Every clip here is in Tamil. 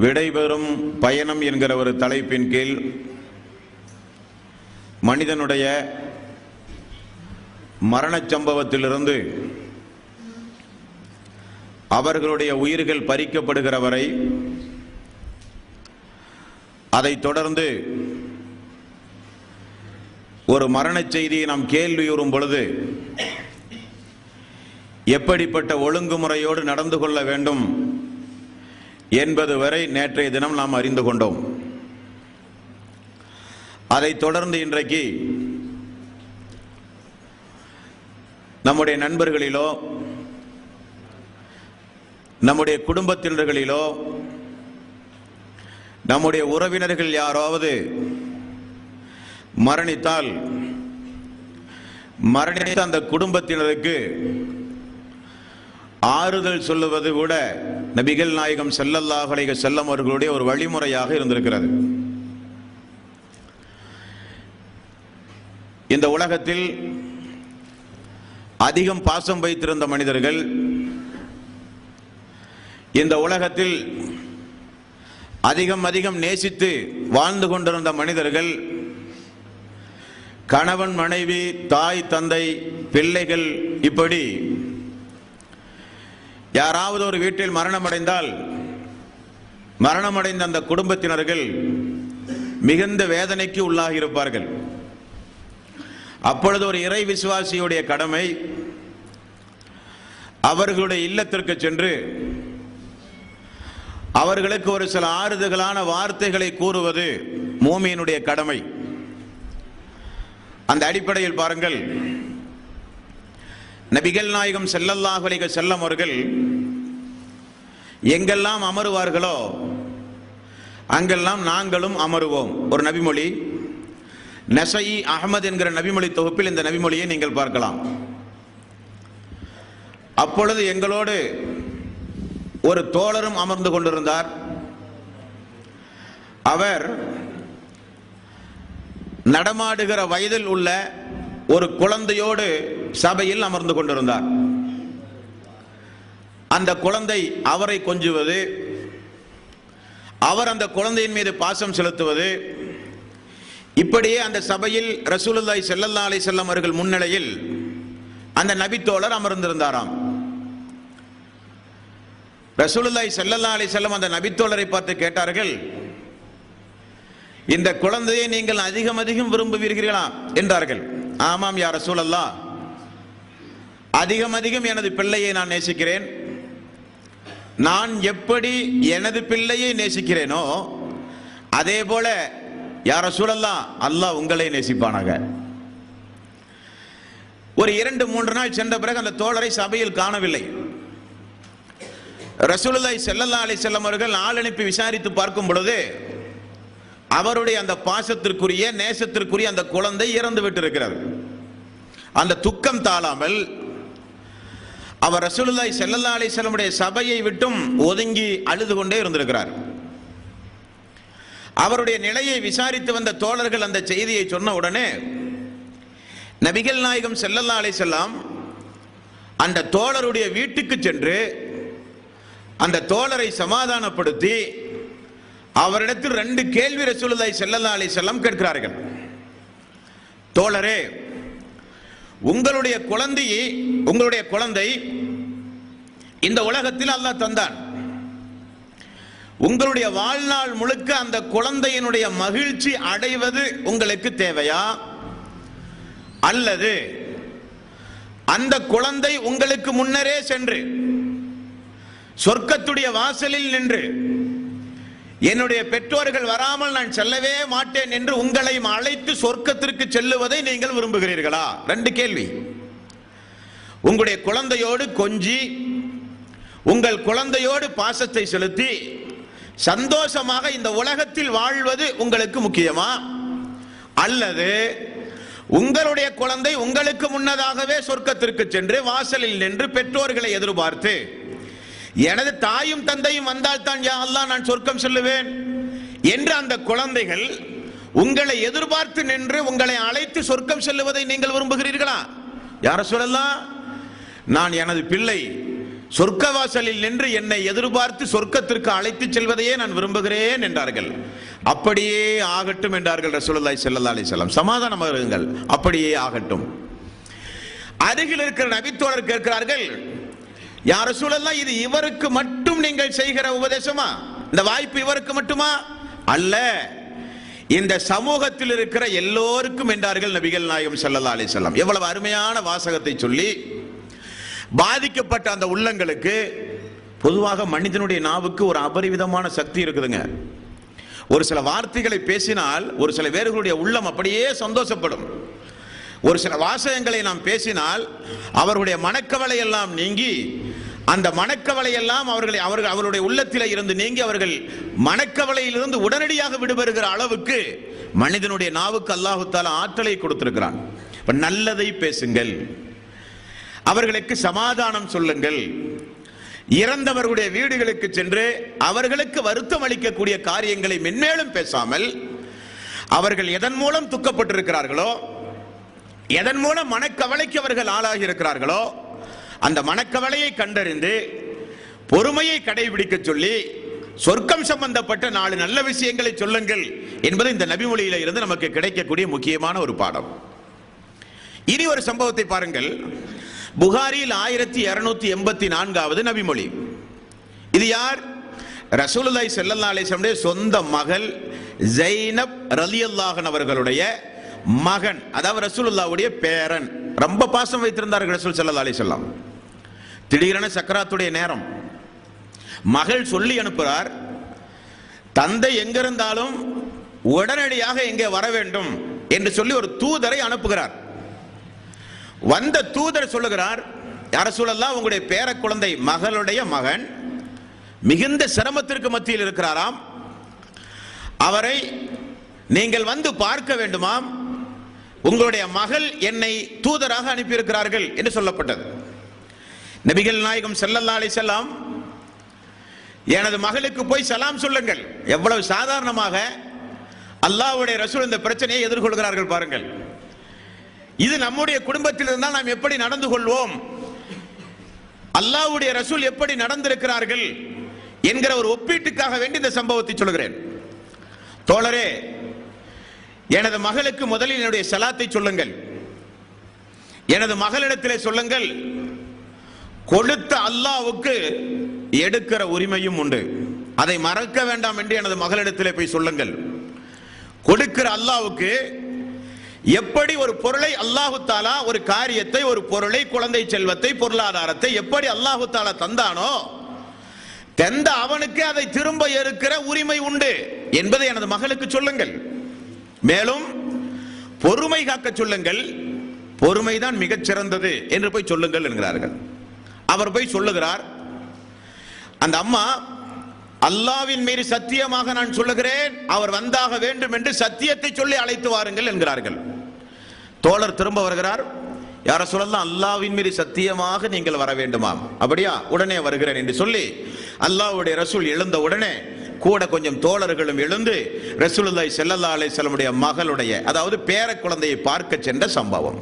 விடைபெறும் பயணம் என்கிற ஒரு தலைப்பின் கீழ் மனிதனுடைய மரணச் சம்பவத்திலிருந்து அவர்களுடைய உயிர்கள் பறிக்கப்படுகிற வரை, அதைத் தொடர்ந்து ஒரு மரணச் செய்தியை நாம் கேள்வியுறும் பொழுது எப்படிப்பட்ட ஒழுங்குமுறையோடு நடந்து கொள்ள வேண்டும் என்பது வரை நேற்றைய தினம் நாம் அறிந்து கொண்டோம். அதைத் தொடர்ந்து இன்றைக்கு நம்முடைய நண்பர்களிலோ நம்முடைய குடும்பத்தினர்களிலோ நம்முடைய உறவினர்கள் யாராவது மரணித்தால் மரணித்த அந்த குடும்பத்தினருக்கு ஆறுதல் சொல்லுவது கூட நபிகள் நாயகம் ஸல்லல்லாஹு அலைஹி வஸல்லம் அவர்களுடைய ஒரு வழிமுறையாக இருந்திருக்கிறது. இந்த உலகத்தில் அதிகம் பாசம் வைத்திருந்த மனிதர்கள், இந்த உலகத்தில் அதிகம் நேசித்து வாழ்ந்து கொண்டிருந்த மனிதர்கள், கணவன் மனைவி, தாய் தந்தை, பிள்ளைகள், இப்படி யாராவது ஒரு வீட்டில் மரணமடைந்தால் மரணமடைந்த அந்த குடும்பத்தினர்கள் மிகுந்த வேதனைக்கு உள்ளாகி இருப்பார்கள். அப்பொழுது ஒரு இறை விசுவாசியுடைய கடமை அவர்களுடைய இல்லத்திற்கு சென்று அவர்களுக்கு ஒரு சில ஆறுதலான வார்த்தைகளை கூறுவது மூமியினுடைய கடமை. அந்த அடிப்படையில் பாருங்கள், நபிகள் நாயகம் ஸல்லல்லாஹு அலைஹி வஸல்லம் அவர்கள் எங்கெல்லாம் அமருவார்களோ அங்கெல்லாம் நாங்களும் அமருவோம். ஒரு நபிமொழி, நஸஈ அஹ்மத் என்கிற நபிமொழி தொகுப்பில் இந்த நபிமொழியை நீங்கள் பார்க்கலாம். அப்பொழுது எங்களோடு ஒரு தோழரும் அமர்ந்து கொண்டிருந்தார். அவர் நடமாடுகிற வயதில் உள்ள ஒரு குழந்தையோடு சபையில் அமர்ந்து கொண்டிருந்தார். அந்த குழந்தை அவரை கொஞ்சுவது, அவர் அந்த குழந்தையின் மீது பாசம் செலுத்துவது, இப்படியே அந்த சபையில் ரசூலுல்லாஹி ஸல்லல்லாஹு அலைஹி வஸல்லம் அவர்கள் முன்னிலையில் அந்த நபித்தோழர் அமர்ந்திருந்தாராம். ரசூலுல்லாஹி ஸல்லல்லாஹு அலைஹி வஸல்லம் அந்த நபித்தோழரை பார்த்து கேட்டார்கள், இந்த குழந்தையை நீங்கள் அதிகம் விரும்புவீர்களா என்றார்கள். ஆமாம் யா ரசூலல்லாஹ், அதிகம் எனது பிள்ளையை நான் நேசிக்கிறேன். நான் எப்படி எனது பிள்ளையை நேசிக்கிறேனோ அதே போல யா ரசூலல்லாஹ், அல்லாஹ் உங்களை நேசிப்பானாக. ஒரு 2-3 நாள் சென்ற பிறகு அந்த தோழரை சபையில் காணவில்லை. ரசூலுல்லாஹி ஸல்லல்லாஹு அலைஹி வஸல்லம் அவர்கள் ஆள் அனுப்பி விசாரித்து பார்க்கும் பொழுது அவருடைய அந்த பாசத்திற்குரிய நேசத்திற்குரிய அந்த குழந்தை இறந்து விட்டிருக்கிறது. அந்த துக்கம் தாழாமல் அவர் ரசூலுல்லாஹி ஸல்லல்லாஹு அலைஹி வஸல்லம் உடைய சபையை விட்டும் ஒதுங்கி அழுது கொண்டே இருந்திருக்கிறார். அவருடைய நிலையை விசாரித்து வந்த தோழர்கள் அந்த செய்தியை சொன்ன உடனே நபிகள் நாயகம் ஸல்லல்லாஹு அலைஹி வஸல்லம் அந்த தோழருடைய வீட்டுக்கு சென்று அந்த தோழரை சமாதானப்படுத்தி அவரிடத்தில் 2 கேள்வி ரசூலுல்லாஹி ஸல்லல்லாஹு அலைஹி வஸல்லம் கேட்கிறார்கள். தோழரே, உங்களுடைய குழந்தை இந்த உலகத்தில் அல்லாஹ் தந்தான். உங்களுடைய வாழ்நாள் முழுக்க அந்த குழந்தையினுடைய மகிழ்ச்சி அடைவது உங்களுக்கு தேவையா, அல்லது அந்த குழந்தை உங்களுக்கு முன்னரே சென்று சொர்க்கத்துடைய வாசலில் நின்று என்னுடைய பெற்றோர்கள் வராமல் நான் செல்லவே மாட்டேன் என்று உங்களை அழைத்து சொர்க்கத்திற்கு செல்லுவதை நீங்கள் விரும்புகிறீர்களா? 2 கேள்வி. உங்களுடைய குழந்தையோடு கொஞ்சி உங்கள் குழந்தையோடு பாசத்தை செலுத்தி சந்தோஷமாக இந்த உலகத்தில் வாழ்வது உங்களுக்கு முக்கியமா, அல்லது உங்களுடைய குழந்தை உங்களுக்கு முன்னதாகவே சொர்க்கத்திற்கு சென்று வாசலில் நின்று பெற்றோர்களை எதிர்பார்த்து எனது தாயும் தந்தையும் வந்தால் தான் யா அல்லாஹ் நான் சொர்க்கம் செல்லுவேன் என்று அந்த குழந்தைகள் உங்களை எதிர்பார்த்து நின்று உங்களை அழைத்து சொர்க்கம் செல்லுவதை நீங்கள் விரும்புகிறீர்களா? யா ரசூலல்லாஹ், நான் எனது பிள்ளை சொர்க்கவாசலில் நின்று என்னை எதிர்பார்த்து சொர்க்கத்திற்கு அழைத்து செல்வதையே நான் விரும்புகிறேன் என்றார்கள். அப்படியே ஆகட்டும் என்றார்கள் ரசூலுல்லாஹி ஸல்லல்லாஹு அலைஹி வஸல்லம். சமாதானமாக இருங்கள், அப்படியே ஆகட்டும். அருகில் இருக்கிற நபித்தோழர் கேட்கிறார்கள், யா ரசூலல்லாஹ், இது இவருக்கு மட்டும் நீங்கள் செய்கிற உபதேசமா? இந்த வாய்ப்பு இவருக்கு மட்டுமா? அல்ல, இந்த சமூகத்தில் இருக்கிற எல்லோருக்கும் என்றார்கள் நபிகள் நாயகம் ஸல்லல்லாஹு அலைஹி வஸல்லம். எவ்வளவு அருமையான வாசகத்தை சொல்லி பாதிக்கப்பட்ட அந்த உள்ளங்களுக்கு. பொதுவாக மனிதனுடைய நாவுக்கு ஒரு அபரிவிதமான சக்தி இருக்குதுங்க. ஒரு சில வார்த்தைகளை பேசினால் ஒரு சில பேர்களுடைய உள்ளம் அப்படியே சந்தோஷப்படும். ஒரு சில வாசகங்களை நாம் பேசினால் அவர்களுடைய மனக்கவலை எல்லாம் நீங்கி, அந்த மனக்கவலை எல்லாம் அவர்களுடைய உள்ளத்திலே இருந்து நீங்கி அவர்கள் மனக்கவலையிலிருந்து உடனடியாக விடுபடுகிற அளவுக்கு மனிதனுடைய நாவுக்கு அல்லாஹ் தஆலா ஆற்றலை கொடுத்திருக்கிறான். நல்லதை பேசுங்கள், அவர்களுக்கு சமாதானம் சொல்லுங்கள், இறந்தவர்களுடைய வீடுகளுக்கு சென்று அவர்களுக்கு வருத்தம் அளிக்கக்கூடிய காரியங்களை மென்மேலும் பேசாமல், அவர்கள் எதன் மூலம் துக்கப்பட்டிருக்கிறார்களோ, எதன் மூலம் மனக்கவலைக்கு அவர்கள் ஆளாகி இருக்கிறார்களோ, அந்த மனக்கவலையை கண்டறிந்து பொறுமையை கடைபிடிக்க சொல்லி சொர்க்கம் சம்பந்தப்பட்ட 4 நல்ல விஷயங்களை சொல்லுங்கள் என்பது இந்த நபிமொழியில இருந்து நமக்கு கிடைக்கக்கூடிய முக்கியமான ஒரு பாடம். இனி ஒரு சம்பவத்தை பாருங்கள். புகாரியில் 1284வது நபிமொழி. இது யார்? ரசூலுல்லாஹி ஸல்லல்லாஹு அலைஹி வஸல்லம் சொந்த மகள் ஜைனப் ரலியல்லாஹு அன்ஹா அவர்களுடைய மகன், அதாவது ரசூலுல்லாஹ்வுடைய பேரன். ரொம்ப பாசம் வைத்திருந்தார்கள் ரசூல் ஸல்லல்லாஹு அலைஹி வஸல்லம். திடீரென சக்கராத்துடைய நேரம், மகள் சொல்லி அனுப்புகிறார், தந்தை எங்கிருந்தாலும் உடனடியாக இங்கே வர வேண்டும் என்று சொல்லி ஒரு தூதரை அனுப்புகிறார். வந்த தூதர் சொல்லுகிறார், யா ரசூலல்லாஹ், உங்களுடைய பேர குழந்தை மகளுடைய மகன் மிகுந்த சிரமத்திற்கு மத்தியில் இருக்கிறாராம், அவரை நீங்கள் வந்து பார்க்க வேண்டுமாம், உங்களுடைய மகள் என்னை தூதராக அனுப்பியிருக்கிறார்கள் என்று சொல்லப்பட்டது. நபிகள் நாயகம் ஸல்லல்லாஹு அலைஹி வஸல்லம், எனது மகளுக்கு போய் சலாம் சொல்லுங்கள். எவ்வளவு சாதாரணமாக அல்லாஹ்வுடைய ரசூல் இந்த பிரச்சனையை எதிர்கொள்கிறார்கள் பாருங்கள். இது நம்முடைய குடும்பத்தில் இருந்தால் நாம் எப்படி நடந்து கொள்வோம், அல்லாஹ்வுடைய ரசூல் எப்படி நடந்திருக்கிறார்கள் என்கிற ஒரு ஒப்பீட்டுக்காக வேண்டி இந்த சம்பவத்தை சொல்கிறேன். தோழரே, எனது மகளுக்கு முதலில் என்னுடைய சலாத்தை சொல்லுங்கள், எனது மகளிடத்திலே சொல்லுங்கள், கொடுத்த அல்லாஹ்வுக்கு எடுக்கிற உரிமையும் உண்டு, அதை மறக்க வேண்டாம் என்று எனது மகளிடத்திலே போய் சொல்லுங்கள். கொடுக்கிற அல்லாஹ்வுக்கு எப்படி ஒரு பொருளை அல்லாஹு தஆலா, ஒரு காரியத்தை, ஒரு பொருளை, குழந்தை செல்வத்தை, பொருளாதாரத்தை எப்படி அல்லாஹு தஆலா தந்தானோ, தந்த அவனுக்கு அதை திரும்ப ஏற்கிற உரிமை உண்டு என்பதை எனது மகளுக்கு சொல்லுங்கள். மேலும் பொறுமை காக்க சொல்லுங்கள், பொறுமைதான் மிகச் சிறந்தது என்று போய் சொல்லுங்கள் என்கிறார்கள். அவர் போய் சொல்லுகிறார். அந்த அம்மா, அல்லாஹ்வின் மீது சத்தியமாக நான் சொல்லுகிறேன், அவர் வந்தாக வேண்டும் என்று சத்தியத்தை சொல்லி அழைத்து வாருங்கள் என்கிறார்கள். தோழர் திரும்ப வருகிறார், யா ரசூலல்லாஹ், அல்லாஹ்வின் மீது சத்தியமாக நீங்கள் வர வேண்டுமாம். அப்படியா, உடனே வருகிறேன் என்று சொல்லி அல்லாஹ்வுடைய ரசூல் எழுந்த உடனே கூட கொஞ்சம் தோழர்களும் எழுந்து ரசூலுல்லாஹி ஸல்லல்லாஹு அலைஹி வஸல்லமுடைய மகளுடைய, அதாவது பேர குழந்தையை பார்க்க சென்ற சம்பவம்.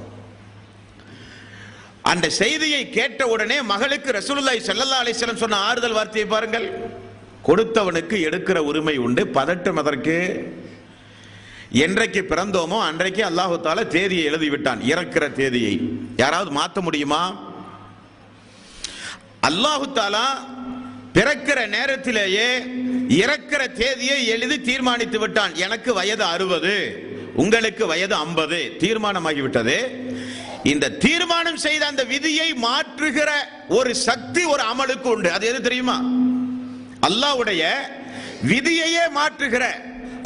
அந்த செய்தியை கேட்ட உடனே மகளுக்கு ரசூலுல்லாஹி ஸல்லல்லாஹு அலைஹி வஸல்லம் சொன்ன ஆறுதல் வார்த்தையை பாருங்கள். கொடுத்தவனுக்கு எடுக்கிற உரிமை உண்டு, பதட்டம் எதற்கு? என்றைக்கு பிறந்தோமோ அன்றைக்கு அல்லாஹு தஆலா தேதியை எழுதி விட்டான், இறக்கிற தேதியை. யாராவது மாற்ற முடியுமா? அல்லாஹு தஆலா பிறக்கிற நேரத்திலேயே இறக்கிற தேதியை எழுதி தீர்மானித்து விட்டான். எனக்கு வயது 60, உங்களுக்கு வயது 50, தீர்மானமாகிவிட்டது. இந்த தீர்மானம் செய்த அந்த விதியை மாற்றுகிற ஒரு சக்தி ஒரு அமலுக்கு உண்டு. அது எது தெரியுமா? அல்லாஹ்வுடைய விதியையே மாற்றுகிற,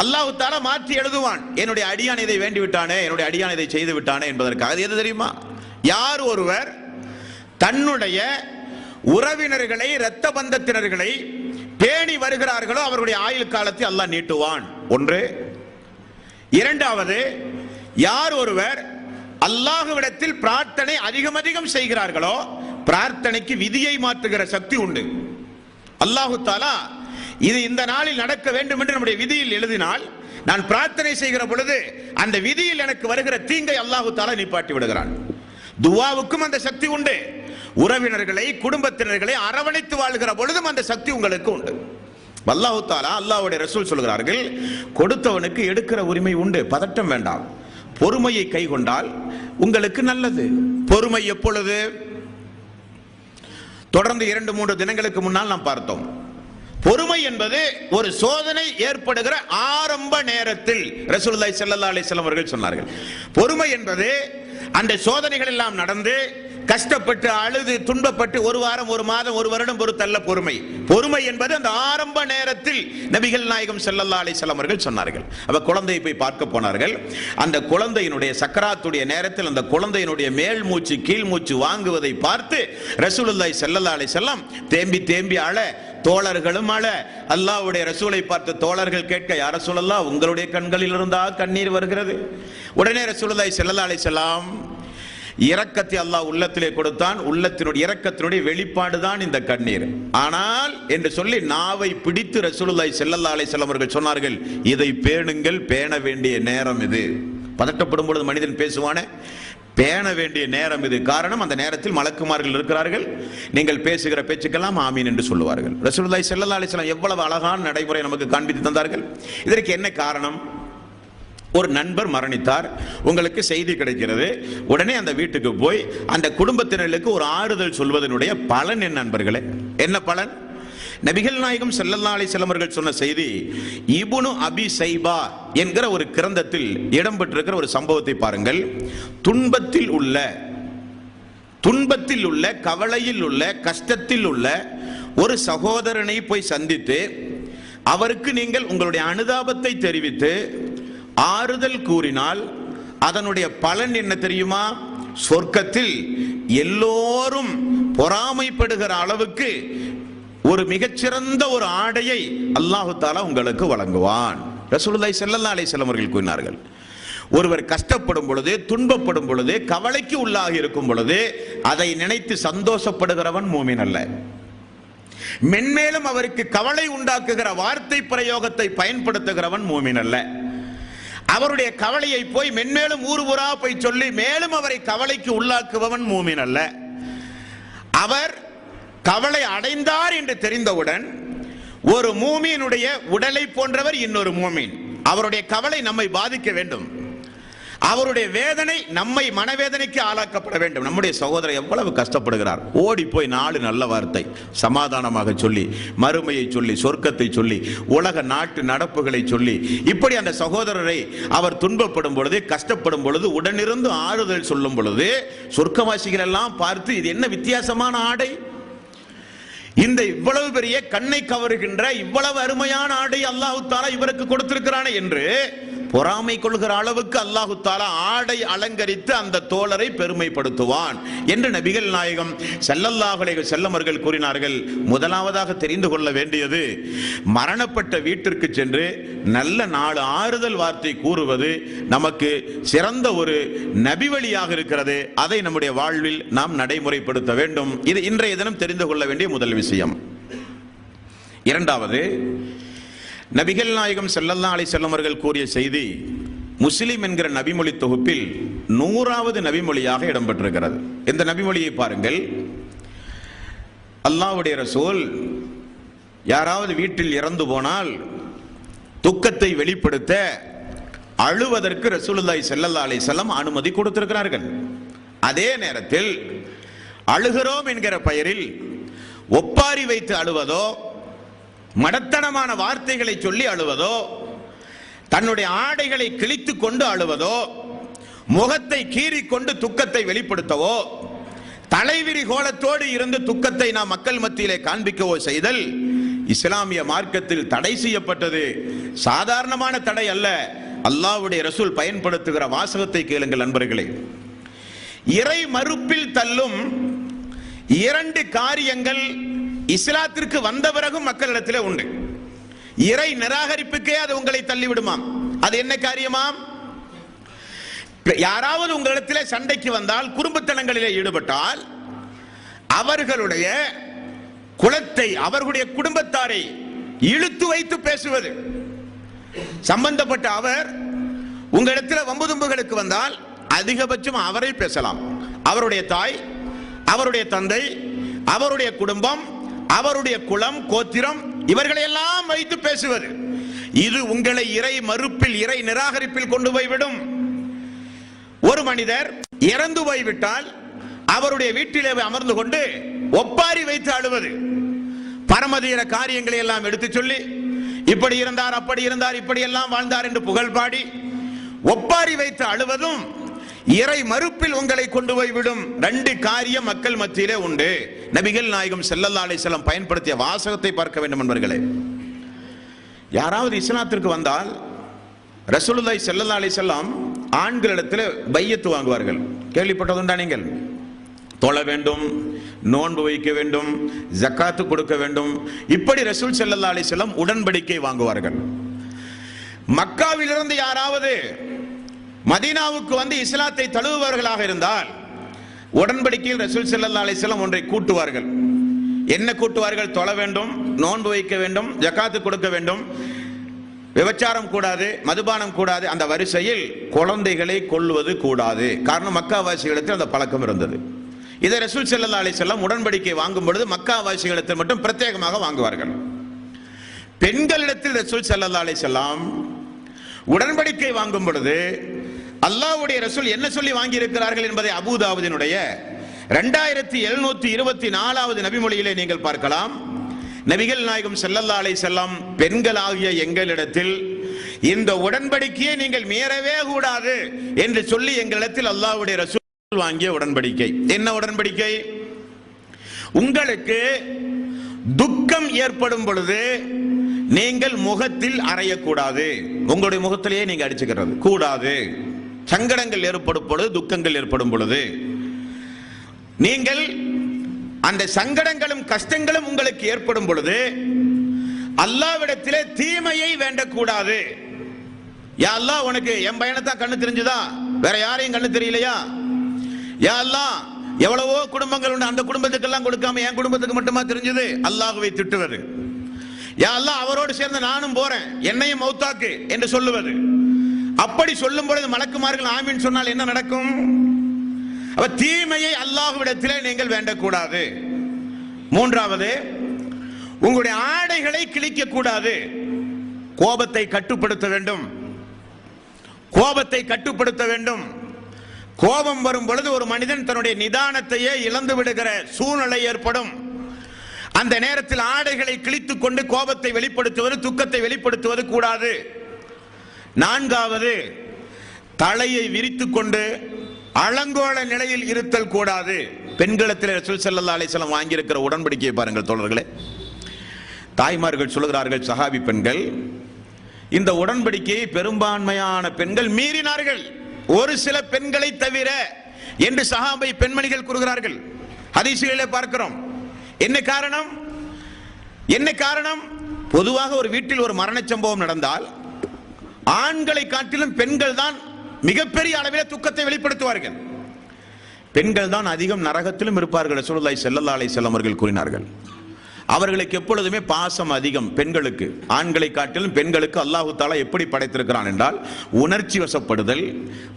அல்லாஹ் தஆலா மாற்றி எழுதுவான், என்னுடைய அடியான் இதை வேண்டி விட்டானே, என்னுடைய அடியான் இதை செய்து விட்டானே என்பதற்காக. அது எது தெரியுமா? யார் ஒருவர் தன்னுடைய உறவினர்களை, இரத்த பந்தத்தினர்களை பேணி வருகிறார்களோ அவர்களுடைய ஆயுள் காலத்தை அல்லாஹ் நீட்டுவான். ஒன்று. இரண்டாவது, யார் ஒருவர் அல்லாஹ்விடத்தில் பிரார்த்தனை அதிகம் அதிகம் செய்கிறார்களோ பிரார்த்தனைக்கு விதியை மாற்றுகிற சக்தி உண்டு. அல்லாஹு தஆலா இது இந்த நாளில் நடக்க வேண்டும் என்று நம்முடைய விதியில் எழுதினால், நான் பிரார்த்தனை செய்கிற பொழுது அந்த விதியில் எனக்கு வருகிற தீங்கை அல்லாஹு தஆலா நிப்பாட்டி விடுகிறான். துஆவுக்கும் அந்த சக்தி உண்டு. உறவினர்களை, குடும்பத்தினர்களை அரவணைத்து வாழ்கிற பொழுதும் அந்த சக்தி உங்களுக்கு உண்டு. அல்லாஹ் தஆலா, அல்லாஹ்வுடைய ரசூல் சொல்கிறார்கள், கொடுத்தவனுக்கு எடுக்கிற உரிமை உண்டு, பதட்டம் வேண்டாம். பொறுமையை கைக்கொண்டால் உங்களுக்கு நல்லது. பொறுமை எப்பொழுது? தொடர்ந்து 2-3 தினங்களுக்கு முன்னால் நாம் பார்த்தோம். பொறுமை என்பது ஒரு சோதனை ஏற்படுகிற ஆரம்ப நேரத்தில் ரசூலுல்லாஹி ஸல்லல்லாஹு அலைஹி வஸல்லம் அவர்கள் சொன்னார்கள். பொறுமை என்பது அந்த சோதனைகள் எல்லாம் நடந்து கஷ்டப்பட்டு அழுது துன்பப்பட்டு 1 வாரம், 1 மாதம், 1 வருடம் பொறுத்தல்ல பொறுமை. பொறுமை என்பது அந்த ஆரம்ப நேரத்தில் நபிகள் நாயகம் ஸல்லல்லாஹு அலைஹி வஸல்லம் அவர்கள் சொன்னார்கள். அப்ப குழந்தையை போய் பார்க்க போனார்கள். அந்த குழந்தையினுடைய சக்கராத்துடைய நேரத்தில் அந்த குழந்தையினுடைய மேல் மூச்சு கீழ் மூச்சு வாங்குவதை பார்த்து ரசூலுல்லாஹி ஸல்லல்லாஹு அலைஹி வஸல்லம் தேம்பி தேம்பி அழ, தோழர்களும் அழ. அல்லாஹ்வுடைய ரசூலை பார்த்து தோழர்கள் கேட்க, யா ரசூலல்லாஹ், உங்களுடைய கண்களில் இருந்தா கண்ணீர் வருகிறது. உடனே ரசூலுல்லாஹி ஸல்லல்லாஹு அலைஹி வஸல்லம் இரக்கத்தை அல்லாஹ் உள்ளத்திலே கொடுத்தான். உள்ளத்தினுடைய இரக்கத்தினுடைய வெளிப்பாடு தான் இந்த கண்ணீர். ஆனால் என்று சொல்லி நாவை பிடித்து ரசூலுல்லாஹி ஸல்லல்லாஹு அலைஹி வஸல்லம் அவர்கள் சொன்னார்கள், இதை பேணுங்கள், பேண வேண்டிய நேரம் இது. பதட்டப்படும் பொழுது மனிதன் பேசுவானே, பேண வேண்டிய நேரம் இது. காரணம், அந்த நேரத்தில் மலக்குமார்கள் இருக்கிறார்கள். நீங்கள் பேசுகிற பேச்சுக்கெல்லாம் ஆமீன் என்று சொல்லுவார்கள். ரசூலுல்லாஹி ஸல்லல்லாஹு அலைஹி வஸல்லம் எவ்வளவு அழகான நடைமுறை நமக்கு காண்பித்து தந்தார்கள். இதற்கு என்ன காரணம்? ஒரு நண்பர் மரணித்தார், உங்களுக்கு செய்தி கிடைக்கிறது. உடனே அந்த வீட்டுக்கு போய் அந்த குடும்பத்தினருக்கு ஒரு ஆறுதல் சொல்வதனுடைய பலன் என்ன நண்பர்களே? என்ன பலன்? நபிகள் நாயகம் ஸல்லல்லாஹு அலைஹி வஸல்லம் அவர்கள் சொன்ன செய்தி இப்னு அபி ஷைபா என்கிற ஒரு கிரந்தத்தில் இடம்பெற்றிருக்கிற ஒரு சம்பவத்தை பாருங்கள். துன்பத்தில் உள்ள, கவலையில் உள்ள, கஷ்டத்தில் உள்ள ஒரு சகோதரனை போய் சந்தித்து அவருக்கு நீங்கள் உங்களுடைய அனுதாபத்தை தெரிவித்து ஆறுதல் கூறினால் அதனுடைய பலன் என்ன தெரியுமா? சொர்க்கத்தில் எல்லோரும் பொறாமைப்படுகிற அளவுக்கு ஒரு மிகச்சிறந்த ஒரு ஆடையை அல்லாஹ் தஆலா உங்களுக்கு வழங்குவான். ரசூலுல்லாஹி ஸல்லல்லாஹு அலைஹி வஸல்லம் அவர்கள் கூறினார்கள், ஒருவர் கஷ்டப்படும் பொழுது, துன்பப்படும் பொழுது, கவலைக்கு உள்ளாகி இருக்கும் பொழுது அதை நினைத்து சந்தோஷப்படுகிறவன் மூமின் அல்ல. மென்மேலும் அவருக்கு கவலை உண்டாக்குகிற வார்த்தை பிரயோகத்தை பயன்படுத்துகிறவன் மூமின் அல்ல. அவருடைய கவலையை போய் மென்மேலும் ஊர்வரா போய் சொல்லி மேலும் அவரை கவலைக்கு உள்ளாக்குபவன் மூமின் அல்ல. அவர் கவலை அடைந்தார் என்று தெரிந்தவுடன் ஒரு மூமியினுடைய உடலை போன்றவர் இன்னொரு மூமின். அவருடைய கவலை நம்மை பாதிக்க வேண்டும், அவருடைய வேதனை நம்மை மனவேதனைக்கு ஆளாக்கப்பட வேண்டும். நம்முடைய சகோதரர் எவ்வளவு கஷ்டப்படுகிறார், ஓடி போய் 4 நல்ல வார்த்தை சமாதானமாக சொல்லி, மறுமையை சொல்லி, சொர்க்கத்தை சொல்லி, உலக நாட்டு நடப்புகளை சொல்லி, இப்படி அந்த சகோதரரை அவர் துன்பப்படும் பொழுது, கஷ்டப்படும் பொழுது உடனிருந்து ஆறுதல் சொல்லும் பொழுது சொர்க்கவாசிகள் எல்லாம் பார்த்து, இது என்ன வித்தியாசமான ஆடை, இந்த இவ்வளவு பெரிய கண்ணை கவருகின்ற இவ்வளவு அருமையான ஆடை அல்லாஹ் தஆலா இவருக்கு கொடுத்திருக்கிறானே என்று பொறாமை கொள்கிற அளவுக்கு அல்லாஹ் தஆலா ஆடை அலங்கரித்து அந்த தோழரை பெருமைப்படுத்துவான் என்று நபிகள் நாயகம் ஸல்லல்லாஹு அலைஹி வஸல்லம் அவர்கள் கூறினார்கள். முதலாவதாக தெரிந்து கொள்ள வேண்டியது, மரணப்பட்ட வீட்டிற்கு சென்று நல்ல 4 ஆறுதல் வார்த்தை கூறுவது நமக்கு சிறந்த ஒரு நபி வழியாக இருக்கிறது. அதை நம்முடைய வாழ்வில் நாம் நடைமுறைப்படுத்த வேண்டும். இது இன்றைய தினம் தெரிந்து கொள்ள வேண்டிய முதல் விஷயம். இரண்டாவது, நபிகள் நாயகம் ஸல்லல்லாஹு அலைஹி வஸல்லம் அவர்கள் கூறிய செய்தி முஸ்லிம் என்கிற நபிமொழி தொகுப்பில் 100வது நபிமொழியாக இடம்பெற்றிருக்கிறது. இந்த நபிமொழியை பாருங்கள். அல்லாஹ்வுடைய ரசூல் யாராவது வீட்டில் இறந்து போனால் துக்கத்தை வெளிப்படுத்த அழுவதற்கு ரசூலுல்லாஹி ஸல்லல்லாஹு அலைஹி வஸல்லம் அனுமதி கொடுத்திருக்கிறார்கள். அதே நேரத்தில் அழுகிறோம் என்கிற பெயரில் ஒப்பாரி வைத்து அழுவதோ, மடத்தனமான வார்த்தைகளை சொல்லி அழுவதோ, தன்னுடைய ஆடைகளை கிழித்து கொண்டு அழுவதோ, முகத்தை கீறிக்கொண்டு துக்கத்தை வெளிப்படுத்தவோ, தலைவிரி கோலத்தோடு இருந்து துக்கத்தை நாம் மக்கள் மத்தியிலே காண்பிக்கவோ செய்தல் இஸ்லாமிய மார்க்கத்தில் தடை செய்யப்பட்டது. சாதாரணமான தடை அல்ல. அல்லாஹ்வுடைய ரசூல் பயன்படுத்துகிற வாசகத்தை கேளுங்கள் நண்பர்களே. இறை மறுப்பில் தள்ளும் 2 காரியங்கள் இஸ்லாத்திற்கு வந்த பிறகும் மக்களிடத்திலே உண்டு. இறை நிராகரிப்புக்கே அது உங்களை தள்ளிவிடுமாம். அது என்ன காரியமாம்? யாராவது உங்களிடத்திலே சண்டைக்கு வந்தால், குறும்புத்தனங்களிலே ஈடுபட்டால், அவர்களுடைய குலத்தை, அவர்களுடைய குடும்பத்தாரை இழுத்து வைத்து பேசுவது. சம்பந்தப்பட்ட அவர் உங்களிடத்தில் வம்பு தும்புகளுக்கு வந்தால் அதிகபட்சம் அவரை பேசலாம். அவருடைய தாய், அவருடைய தந்தை, அவருடைய குடும்பம், அவருடைய குலம், கோத்திரம், இவர்களையெல்லாம் வைத்து பேசுவது. இது உங்களை இறை மறுப்பில், இறை நிராகரிப்பில் கொண்டு போய்விடும். ஒரு மனிதர் இறந்து போய்விட்டால் அவருடைய வீட்டிலே அமர்ந்து கொண்டு ஒப்பாரி வைத்து அழுவது, பரமதீர காரியங்களை எல்லாம் எடுத்து சொல்லி இப்படி இருந்தார், அப்படி இருந்தார், இப்படி எல்லாம் வாழ்ந்தார் என்று புகழ் பாடி ஒப்பாரி வைத்து அழுவதும் இறை மறுப்பில் உங்களை கொண்டு போய்விடும். 2 காரியம் மக்கள் மத்தியிலே உண்டு. நபிகள் நாயகம் ஸல்லல்லாஹு அலைஹி வஸல்லம் பயன்படுத்திய வாசகத்தை பார்க்க வேண்டும் என்பர்களே. யாராவது இஸ்லாத்திற்கு வந்தால் ரசூலுல்லாஹி ஸல்லல்லாஹு அலைஹி வஸல்லம் ஆண்களிடத்தில் பையத்து வாங்குவார்கள். கேள்விப்பட்டதுண்டா நீங்கள்? தொழ வேண்டும், நோன்பு வைக்க வேண்டும், ஜக்காத்து கொடுக்க வேண்டும், இப்படி ரசூல் ஸல்லல்லாஹு அலைஹி வஸல்லம் உடன்படிக்கை வாங்குவார்கள். மக்காவிலிருந்து யாராவது மதீனாவுக்கு வந்து இஸ்லாத்தை தழுவுபவர்களாக இருந்தால் உடன்படிக்கையில் ரசூல் ஸல்லல்லாஹு அலைஹி வஸல்லம் ஒன்றை கூட்டுவார்கள். என்ன கூட்டுவார்கள்? தொழ வேண்டும், நோன்பு வைக்க வேண்டும், ஜக்காத்து கொடுக்க வேண்டும், விபச்சாரம் கூடாது, மதுபானம் கூடாது, அந்த வரிசையில் குழந்தைகளை கொல்வது கூடாது. காரணம் மக்காவாசிகளிடத்தில் அந்த பழக்கம் இருந்தது. இதை ரசூல் ஸல்லல்லாஹு அலைஹி வஸல்லம் உடன்படிக்கை வாங்கும் பொழுது மக்காவாசிகளிடத்தில் மட்டும் பிரத்யேகமாக வாங்குவார்கள். பெண்களிடத்தில் ரசூல் ஸல்லல்லாஹு அலைஹி வஸல்லம் உடன்படிக்கை வாங்கும் பொழுது அல்லாஹ்வுடைய ரசூல் என்ன சொல்லி வாங்கி இருக்கிறார்கள் என்பதை அபூதாவுதினுடைய 2724வது நபிமொழியிலே நீங்கள் பார்க்கலாம். நபிகள் நாயகம் ஸல்லல்லாஹு அலைஹி வஸல்லம் பெண்களாகிய எங்களிடத்தில் இந்த உடன்படிக்கையை நீங்கள் மீறவே கூடாது என்று சொல்லி எங்களிடத்தில் அல்லாஹ்வுடைய ரசூல் வாங்கிய உடன்படிக்கை. என்ன உடன்படிக்கை? உங்களுக்கு துக்கம் ஏற்படும் பொழுது நீங்கள் முகத்தில் அறையக்கூடாது. உங்களுடைய முகத்திலேயே நீங்க அடிச்சுக்கிறது கூடாது. சங்கடங்கள் ஏற்படும் பொழுது, துக்கங்கள் ஏற்படும் பொழுது நீங்கள் அந்த சங்கடங்களும் கஷ்டங்களும் உங்களுக்கு ஏற்படும் பொழுது அல்லாஹ்விடத்திலே தீமையை வேண்டக்கூடாது. யா அல்லாஹ், உனக்கு என் பையனைத்தான் கண்ணு தெரிஞ்சுதா, வேற யாரையும் கண்ணு தெரியலையா? யா அல்லாஹ், எவ்வளவோ குடும்பங்கள் உண்டு, அந்த குடும்பத்துக்கெல்லாம் கொடுக்காம என் குடும்பத்துக்கு மட்டுமா தெரிஞ்சது? அல்லாஹ்வை திட்டுவது. யா அல்லாஹ், அவரோடு சேர்ந்து நானும் போறேன், என்னையும் மௌத்தாக்கு என்று சொல்லுவது. அப்படி சொல்லும் பொழுது மலக்குமார்கள் ஆமீன் சொன்னால் என்ன நடக்கும்? அப்ப தீமையை அல்லாஹ்விடத்திலே நீங்கள் வேண்டக்கூடாது. 3வது, உங்களுடைய ஆடைகளை கிழிக்க கூடாது. கோபத்தை கட்டுப்படுத்த வேண்டும். கோபத்தை கட்டுப்படுத்த வேண்டும். கோபம் வரும் பொழுது ஒரு மனிதன் தன்னுடைய நிதானத்தையே இழந்து விடுகிற சூழ்நிலை ஏற்படும். அந்த நேரத்தில் ஆடைகளை கிழித்துக் கொண்டு கோபத்தை வெளிப்படுத்துவது, துக்கத்தை வெளிப்படுத்துவது கூடாது. 4வது, தலையை விரித்துக் கொண்டு அலங்கோல நிலையில் இருத்தல் கூடாது. பெண்களிடத்தில் ரசூல் ஸல்லல்லாஹு அலைஹி வஸல்லம் வாங்கி இருக்கிற உடன்படிக்கையை பாருங்கள் தோழர்களே. தாய்மார்கள் சொல்கிறார்கள், சஹாபி பெண்கள் இந்த உடன்படிக்கையை பெரும்பான்மையான பெண்கள் மீறினார்கள், ஒரு சில பெண்களை தவிர என்று சஹாபை பெண்மணிகள் கூறுகிறார்கள். ஹதீஸிலே பார்க்கிறோம். என்ன காரணம்? என்ன காரணம்? பொதுவாக ஒரு வீட்டில் ஒரு மரண சம்பவம் நடந்தால் ஆண்களை காட்டிலும் பெண்கள் தான் மிகப்பெரிய அளவில் துக்கத்தை வெளிப்படுத்துவார்கள். பெண்கள் தான் அதிகம் நரகத்திலும் இருப்பார்கள். ரசூலுல்லாஹி ஸல்லல்லாஹு அலைஹி வஸல்லம் அவர்கள் கூறினார்கள். அவர்களுக்கு எப்பொழுதுமே பாசம் அதிகம் பெண்களுக்கு. ஆண்களை காட்டிலும் பெண்களுக்கு அல்லாஹு தஆலா எப்படி படைத்திருக்கிறான் என்றால், உணர்ச்சி வசப்படுதல்,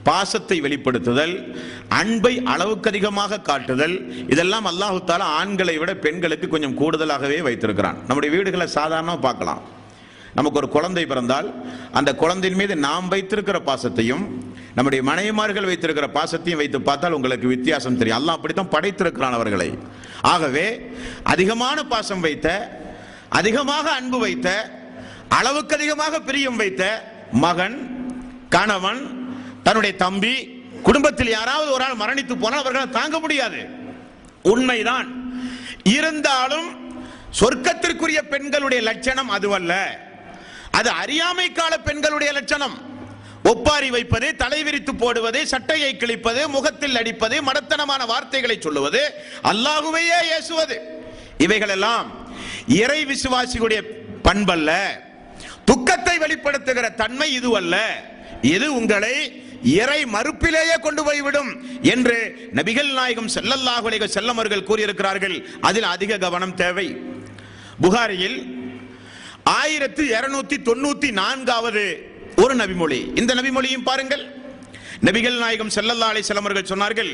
பாசத்தை வெளிப்படுத்துதல், அன்பை அளவுக்கு அதிகமாக காட்டுதல், இதெல்லாம் அல்லாஹு தஆலா ஆண்களை விட பெண்களுக்கு கொஞ்சம் கூடுதலாகவே வைத்திருக்கிறான். நம்முடைய வீடுகளை சாதாரணமாக பார்க்கலாம். நமக்கு ஒரு குழந்தை பிறந்தால் அந்த குழந்தையின் மீது நாம் வைத்திருக்கிற பாசத்தையும் நம்முடைய மனைவிமார்கள் வைத்திருக்கிற பாசத்தையும் வைத்து பார்த்தால் உங்களுக்கு வித்தியாசம் தெரியும். அல்லாஹ் அப்படித்தான் படைத்திருக்கிறான் அவர்களை. ஆகவே அதிகமான பாசம் வைத்த, அதிகமாக அன்பு வைத்த, அளவுக்கு அதிகமாக பிரியம் வைத்த மகன், கணவன், தன்னுடைய தம்பி, குடும்பத்தில் யாராவது ஒரு ஆள் மரணித்து போனால் அவர்களால் தாங்க முடியாது. உண்மைதான். இருந்தாலும் சொர்க்கத்திற்குரிய பெண்களுடைய லட்சணம் அதுவல்ல. அது அறியாமை கால பெண்களுடைய லட்சணம். ஒப்பாரி வைப்பது, தலைவிரித்து போடுவது, சட்டையை கிழிப்பது, முகத்தில் அடிப்பது, மடத்தனமான வார்த்தைகளை சொல்லுவது, அல்லாஹுவையே ஏசுவது, இவைகளெல்லாம் இறை விசுவாசிகளுடைய பண்பல்ல. துக்கத்தை வெளிப்படுத்துகிற தன்மை இதுவல்ல. இது உங்களை இறை மறுப்பிலேயே கொண்டு போய்விடும் என்று நபிகள் நாயகம் ஸல்லல்லாஹு அலைஹி வஸல்லம் அவர்கள் கூறியிருக்கிறார்கள். அதில் அதிக கவனம் தேவை. புகாரியில் 1294வது ஒரு நபிமொழி. இந்த நபிமொழியும் பாருங்கள். நபிகள் நாயகம் ஸல்லல்லாஹு அலைஹி வஸல்லம் அவர்கள் சொன்னார்கள்,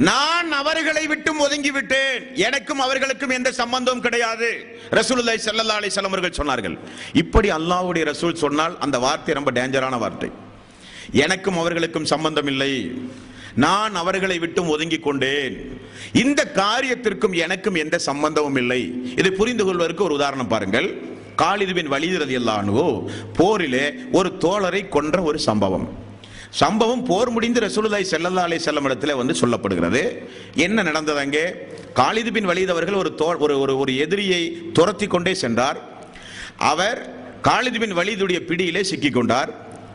நான் அவர்களை விட்டும் ஒதுங்கி விட்டேன், எனக்கும் அவர்களுக்கும் எந்த சம்பந்தமும் கிடையாது ரசூலுல்லாஹி ஸல்லல்லாஹு அலைஹி வஸல்லம் அவர்கள் சொன்னார்கள். இப்படி அல்லாஹ்வுடைய ரசூல் சொன்னால் அந்த வார்த்தை ரொம்ப டேஞ்சரான வார்த்தை. எனக்கும் அவர்களுக்கும் சம்பந்தம் இல்லை, நான் அவர்களை விட்டும் ஒதுங்கி கொண்டேன், இந்த காரியத்திற்கும் எனக்கும் எந்த சம்பந்தமும் இல்லை. இதை புரிந்து கொள்வதற்கு ஒரு உதாரணம் பாருங்கள். காலித் பின் வலீத் ரலியல்லாஹு அன்ஹு போரிலே ஒரு தோழரை கொன்ற ஒரு சம்பவம் போர் முடிந்து ரசூலுல்லாஹி ஸல்லல்லாஹு அலைஹி வஸல்லம் இடத்துல வந்து சொல்லப்படுகிறது. என்ன நடந்தது அங்கே? காலித் பின் வலீத் அவர்கள் ஒரு எதிரியை துரத்தி கொண்டே சென்றார். அவர் காலித் பின் வலீதுடைய பிடியிலே சிக்கிக் கொண்டார்.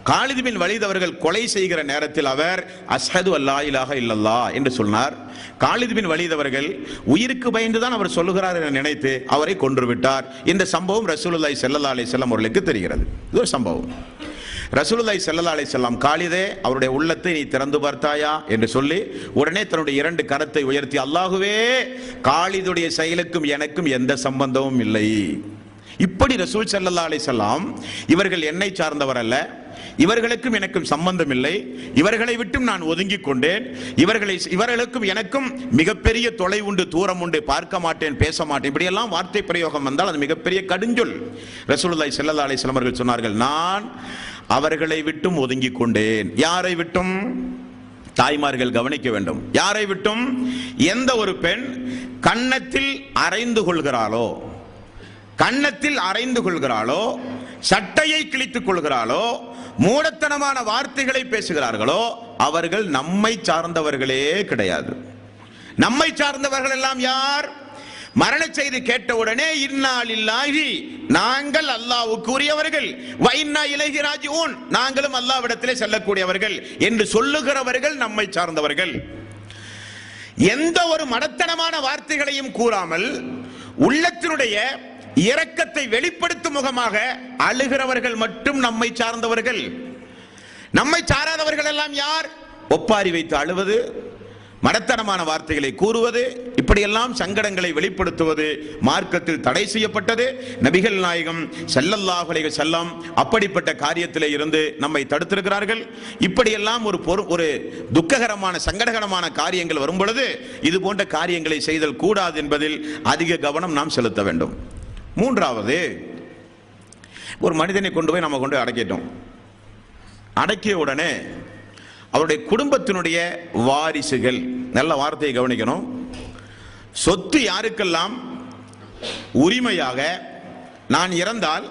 காலித் பின் வலீத் அவர்கள் கொலை செய்கிற நேரத்தில் அவர் அஷ்ஹது அல்லா இலாஹ இல்லல்லாஹ் என்று சொன்னார். காலித் பின் வலீத் அவர்கள் உயிருக்கு பயந்துதான் அவர் சொல்லுகிறார் என நினைத்து அவரை கொன்று விட்டார். இந்த சம்பவம் ரசூலுல்லாஹி ஸல்லல்லாஹு அலைஹி வஸல்லம் அவர்களுக்கு தெரிகிறது. இது ஒரு சம்பவம். ரசூலுல்லாஹி ஸல்லல்லாஹு அலைஹி வஸல்லம் காலிதே, அவருடைய உள்ளத்தை நீ திறந்து பார்த்தாயா என்று சொல்லி உடனே தன்னுடைய 2 கரத்தை உயர்த்தி, அல்லாஹுவே, காலிதுடைய செயலுக்கும் எனக்கும் எந்த சம்பந்தமும் இல்லை. இப்படி ரசூல் ஸல்லல்லாஹு அலைஹி வஸல்லம் இவர்கள் என்னை சார்ந்தவர் அல்ல, இவர்களுக்கும் எனக்கும் சம்பந்தம் இல்லை, இவர்களை விட்டும் நான் ஒதுங்கி கொண்டேன், இவர்களுக்கும் எனக்கும் மிகப்பெரிய தொலை உண்டு, தூரம் உண்டு, பார்க்க மாட்டேன், பேச மாட்டேன், இப்படியெல்லாம் வார்த்தை பிரயோகம் வந்தால் அது மிகப்பெரிய கடுஞ்சொல். ரசூலுல்லாஹி ஸல்லல்லாஹு அலைஹி வஸல்லம் அவர்கள் சொன்னார்கள், நான் அவர்களை விட்டும் ஒதுங்கி கொண்டேன். யாரை விட்டும்? தாய்மார்கள் கவனிக்க வேண்டும். யாரை விட்டும்? எந்த ஒரு பெண் கன்னத்தில் அறைந்து கொள்கிறாளோ, சட்டையை கிழித்துக் கொள்கிறாளோ, மூடத்தனமான வார்த்தைகளை பேசுகிறார்களோ, அவர்கள் நம்மை சார்ந்தவர்களே கிடையாது. நம்மை சார்ந்தவர்கள் எல்லாம் யார்? மரண செய்தி கேட்டவுடனே இன்னா லில்லாஹி, நாங்கள் அல்லாஹ்வுக்கு உரியவர்கள், வ இன்னா இலைஹி ராஜிஊன், நாங்களும் அல்லாஹ்விடத்திலே செல்லக்கூடியவர்கள் என்று சொல்லுகிறவர்கள் நம்மை சார்ந்தவர்கள். எந்த ஒரு மடத்தனமான வார்த்தைகளையும் கூறாமல் உள்ளத்தினுடைய இரக்கத்தை வெளிப்படுத்தும் முகமாக அழுகிறவர்கள் மட்டும் நம்மை சார்ந்தவர்கள். நம்மை சாராதவர்கள் எல்லாம் யார்? ஒப்பாரி வைத்து அழுவது, மடத்தனமான வார்த்தைகளை கூறுவது, இப்படியெல்லாம் சங்கடங்களை வெளிப்படுத்துவது மார்க்கத்தில் தடை செய்யப்பட்டது. நபிகள் நாயகம் ஸல்லல்லாஹு அலைஹி வஸல்லம் அப்படிப்பட்ட காரியத்திலே இருந்து நம்மை தடுத்திருக்கிறார்கள். இப்படியெல்லாம் ஒரு துக்ககரமான சங்கடகரமான காரியங்கள் வரும் பொழுது இது போன்ற காரியங்களை செய்தல் கூடாது என்பதில் அதிக கவனம் நாம் செலுத்த வேண்டும். மூன்றாவது, ஒரு மனிதனை கொண்டு போய் நம்ம கொண்டு அடக்கிட்டோம். அடக்கிய உடனே அவருடைய குடும்பத்தினுடைய வாரிசுகள், நல்ல வார்த்தையை கவனிக்கணும், சொத்து யாருக்கெல்லாம் உரிமையாக நான் இறந்தால்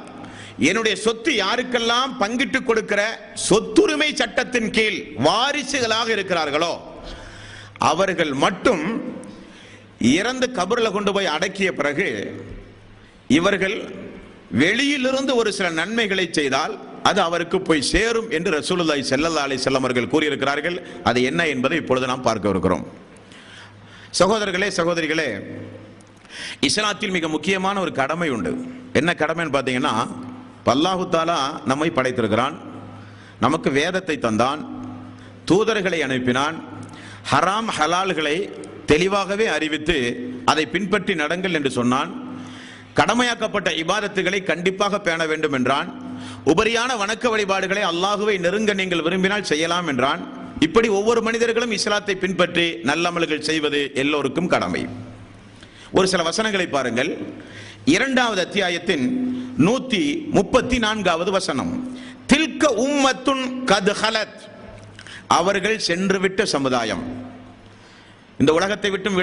என்னுடைய சொத்து யாருக்கெல்லாம் பங்கிட்டு கொடுக்கிற சொத்துரிமை சட்டத்தின் கீழ் வாரிசுகளாக இருக்கிறார்களோ அவர்கள் மட்டும் இறந்து கபர்ல கொண்டு போய் அடக்கிய பிறகு இவர்கள் வெளியிலிருந்து ஒரு சில நன்மைகளை செய்தால் அது அவருக்கு போய் சேரும் என்று ரசூலுல்லாஹி ஸல்லல்லாஹு அலைஹி வஸல்லம் அவர்கள் கூறியிருக்கிறார்கள். அது என்ன என்பதை இப்பொழுது நாம் பார்க்க இருக்கிறோம். சகோதரர்களே, சகோதரிகளே, இஸ்லாத்தில் மிக முக்கியமான ஒரு கடமை உண்டு. என்ன கடமைன்னு பார்த்தீங்கன்னா, அல்லாஹ் தஆலா நம்மை படைத்திருக்கிறான், நமக்கு வேதத்தை தந்தான், தூதர்களை அனுப்பினான், ஹராம் ஹலால்களை தெளிவாகவே அறிவித்து அதை பின்பற்றி நடங்கள் என்று சொன்னான். கடமையாக்கப்பட்ட இபாதத்துகளை கண்டிப்பாக பேண வேண்டும் என்றான். உபரியான வணக்க வழிபாடுகளை அல்லாஹுவை நெருங்க நீங்கள் விரும்பினால் செய்யலாம் என்றான். இப்படி ஒவ்வொரு மனிதர்களும் இஸ்லாத்தை பின்பற்றி நல்லமல்கள் செய்வது எல்லோருக்கும் கடமை. ஒரு சில வசனங்களை பாருங்கள். 2வது அத்தியாயத்தின் 134வது வசனம், தில்க உம்மத்துன் கத் ஹலத், அவர்கள் சென்றுவிட்ட சமுதாயம். இந்த உலகத்தை விட்டும்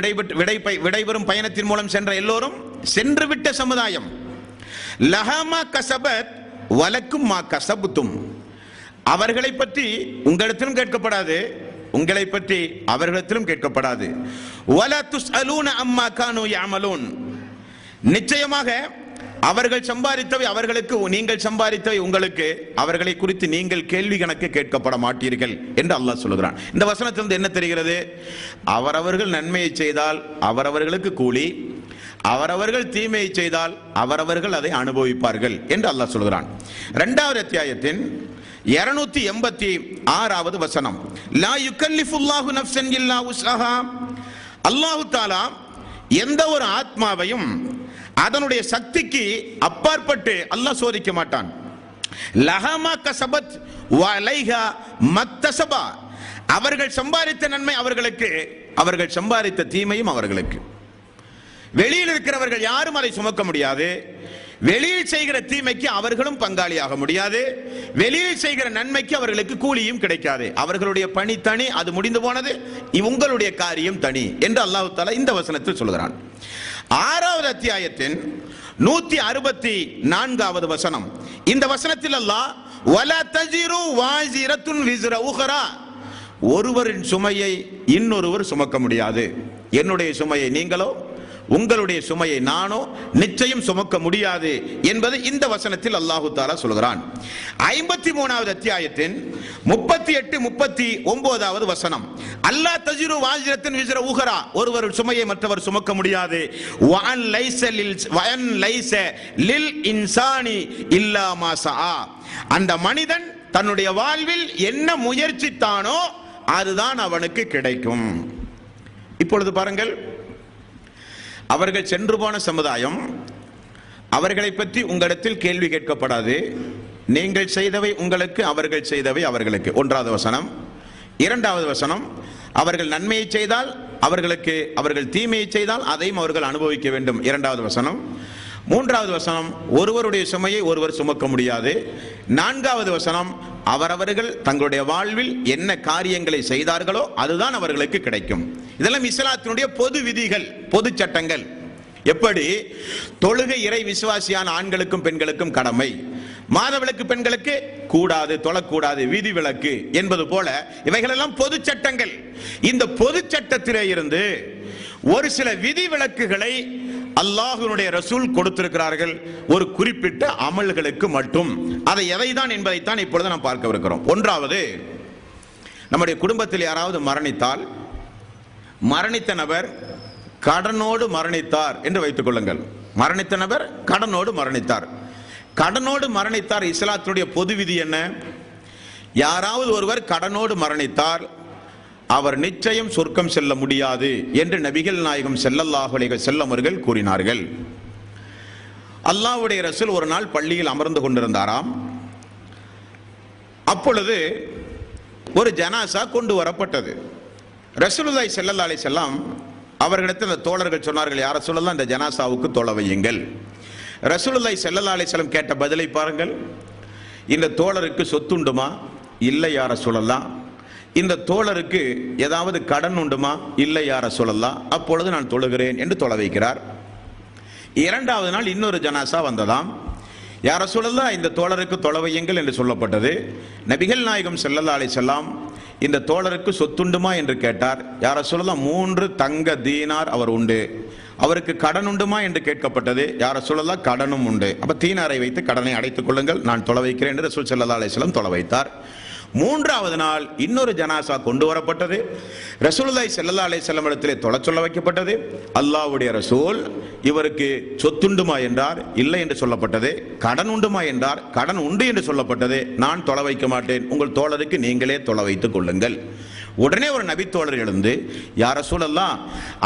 விடைபெறும் பயணத்தின் மூலம் சென்ற எல்லோரும் சென்றுவிட்ட சமுதாயம். லஹமா கஸபத் வலக்கும் மா கஸபுத்தும், அவர்களை பற்றி உங்களிடத்திலும் கேட்கப்படாது, உங்களை பற்றி அவர்களிடத்திலும் கேட்கப்படாது. வலா துஸ்அலூன அம்மா கானூ யஅமலூன், நிச்சயமாக அவர்கள் சம்பாதித்தவை அவர்களுக்கு, நீங்கள் சம்பாதித்தவை உங்களுக்கு, அவர்களை குறித்து நீங்கள் கேள்வி கணக்கு கேட்கப்பட மாட்டீர்கள் என்று அல்லாஹ் சொல்கிறான். இந்த வசனத்திலிருந்து என்ன தெரிகிறது? அவரவர்கள் நன்மையை செய்தால் அவரவர்களுக்கு கூலி, அவரவர்கள் தீமையை செய்தால் அவரவர்கள் அதை அனுபவிப்பார்கள் என்று அல்லாஹ் சொல்கிறான். 2வது அத்தியாயத்தின் 286வது வசனம், லா யுகல்லிஃபுல்லாஹு நஃப்ஸன் இல்லா உஸ்ஸஹா, அல்லாஹ் தஆலா எந்த ஒரு ஆத்மாவையும் அதனுடைய சக்திக்கு அப்பாற்பட்டு அல்லாஹ் சோதிக்க மாட்டான். லஹமா கஸபத் வ அலைஹா மக்தஸபா, அவர்கள் சம்பாதித்த நன்மை அவர்களுக்கு, அவர்கள் சம்பாதித்த தீமையும் அவர்களுக்கு. வெளியில் இருக்கிறவர்கள் யாரும் அதை சுமக்க முடியாது. வெளியில் செய்கிற தீமைக்கு அவர்களும் பங்காளியாக முடியாது. வெளியில் செய்கிற நன்மைக்கு அவர்களுக்கு கூலியும் கிடைக்காது. அவர்களுடைய பணி தனி, அது முடிந்து போனது. உங்களுடைய காரியம் தனி என்று அல்லாஹ் தஆலா இந்த வசனத்தில் சொல்கிறான். 6வது அத்தியாயத்தின் 164வது வசனம். இந்த வசனத்தில் அல்லாஹ் வலா தஜிரு வாஸிரத்துன் விஸ்ர உக்ரா, ஒருவரின் சுமையை இன்னொருவர் சுமக்க முடியாது. என்னுடைய சுமையை நீங்களோ உங்களுடைய சுமையை நானோ நிச்சயம் சுமக்க முடியாது என்பது இந்த வசனத்தில் அல்லாஹு தஆலா சொல்கிறான். 53வது அத்தியாயத்தின் 38 39வது வசனம். அல்லாஹ் தஜிரு வாஸிரத்துன் விஸ்ர உக்ரா, ஒருவர் சுமையை மற்றவர் சுமக்க முடியாது. வஅன் லைஸ லில் இன்சானி இல்லா மா ஸஆ, அந்த மனிதன் தன்னுடைய வாழ்வில் என்ன முயற்சித்தானோ அதுதான் அவனுக்கு கிடைக்கும். இப்பொழுது பாருங்கள், அவர்கள் சென்று போன சமுதாயம், அவர்களை பற்றி உங்களிடத்தில் கேள்வி கேட்கப்படாது. நீங்கள் செய்தவை உங்களுக்கு, அவர்கள் செய்தவை அவர்களுக்கு. 1வது வசனம். 2வது வசனம், அவர்கள் நன்மையை செய்தால் அவர்களுக்கு, அவர்கள் தீமையை செய்தால் அதையும் அவர்கள் அனுபவிக்க வேண்டும். 2வது வசனம். 3வது வசனம், ஒருவருடைய சுமையை ஒருவர் சுமக்க முடியாது. 4வது வசனம், அவரவர்கள் தங்களுடைய வாழ்வில் என்ன காரியங்களை செய்தார்களோ அதுதான் அவர்களுக்கு கிடைக்கும். இதெல்லாம் இஸ்லாத்தினுடைய பொது விதிகள், பொது சட்டங்கள். எப்படி தொழுகை இறை விசுவாசியான ஆண்களுக்கும் பெண்களுக்கும் கடமை, மாதவிலக்கு பெண்களுக்கு கூடாது, தொழக்கூடாது, விதி விலக்கு என்பது போல இவைகளெல்லாம் பொது சட்டங்கள். இந்த பொது சட்டத்திலே இருந்து ஒரு சில விதி விலக்குகளை அல்லாஹ்வுடைய ரசூல் கொடுத்திருக்கிறார்கள், ஒரு குறிப்பிட்ட அமல்களுக்கு மட்டும். அதை எதைதான் என்பதைத்தான் இப்பொழுது நாம் பார்க்கவிருக்கிறோம். 1வது, நம்முடைய குடும்பத்தில் யாராவது மரணித்தால், மரணித்த நபர் கடனோடு மரணித்தார் என்று வைத்துக் கொள்ளுங்கள். மரணித்த நபர் கடனோடு மரணித்தார். கடனோடு மரணித்தார். இஸ்லாத்தினுடைய பொது விதி என்ன? யாராவது ஒருவர் கடனோடு மரணித்தார், அவர் நிச்சயம் சொர்க்கம் செல்ல முடியாது என்று நபிகள் நாயகம் ஸல்லல்லாஹு அலைஹி வஸல்லம் அவர்கள் கூறினார்கள். அல்லாஹ்வுடைய ரசூல் ஒரு நாள் பள்ளியில் அமர்ந்து கொண்டிருந்தாராம். அப்பொழுது ஒரு ஜனாசா கொண்டு வரப்பட்டது. ரசூலுல்லாஹி ஸல்லல்லாஹு அலைஹி வஸல்லம் அவர்களிடத்தில் அந்த தோழர்கள் சொன்னார்கள், யார சொல்லலாம், இந்த ஜனாசாவுக்கு தொழ வையுங்கள். ரசூலுல்லாஹி ஸல்லல்லாஹு அலைஹி வஸல்லம் கேட்ட பதிலை பாருங்கள். இந்த தோழருக்கு சொத்துண்டுமா? இல்லை யார சொல்லலாம். இந்த தோழருக்கு ஏதாவது கடன் உண்டுமா? இல்லை யார சொல்லலாம். அப்பொழுது நான் தொழுகிறேன் என்று தொழ வைக்கிறார். 2வது நாள் இன்னொரு ஜனாசா வந்ததாம். யார சொல்லலாம், இந்த தோழருக்கு தொழ வையுங்கள் என்று சொல்லப்பட்டது. நபிகள் நாயகம் ஸல்லல்லாஹு அலைஹி வஸல்லம் இந்த தோழருக்கு சொத்துண்டுமா என்று கேட்டார். யார சொல்லலாம், 3 தங்க தீனார் அவர் உண்டு. அவருக்கு கடன் உண்டுமா என்று கேட்கப்பட்டது. யார சொல்லலாம், கடனும் உண்டு. அப்ப தீனாரை வைத்து கடனை அடைத்துக் கொள்ளுங்கள், நான் தொழ வைக்கிறேன் என்று ரசூல் ஸல்லல்லாஹு அலைஹி வஸல்லம் தொழ வைத்தார். 3வது நாள் இன்னொரு ஜனாசா கொண்டு வரப்பட்டது. ரசூலுல்லாஹி ஸல்லல்லாஹு அலைஹி வஸல்லம் இடத்திலே தொழ சொல்ல வைக்கப்பட்டது. அல்லாஹ்வுடைய ரசூல் இவருக்கு சொத்துண்டுமா என்றார், இல்லை என்று சொல்லப்பட்டது. கடன் உண்டுமா என்றார், கடன் உண்டு என்று சொல்லப்பட்டது. நான் தொழ வைக்க மாட்டேன், உங்கள் தோழருக்கு நீங்களே தொழ வைத்துக் கொள்ளுங்கள். உடனே ஒரு நபி தோழர் எழுந்து, யா ரசூலல்லாஹ்,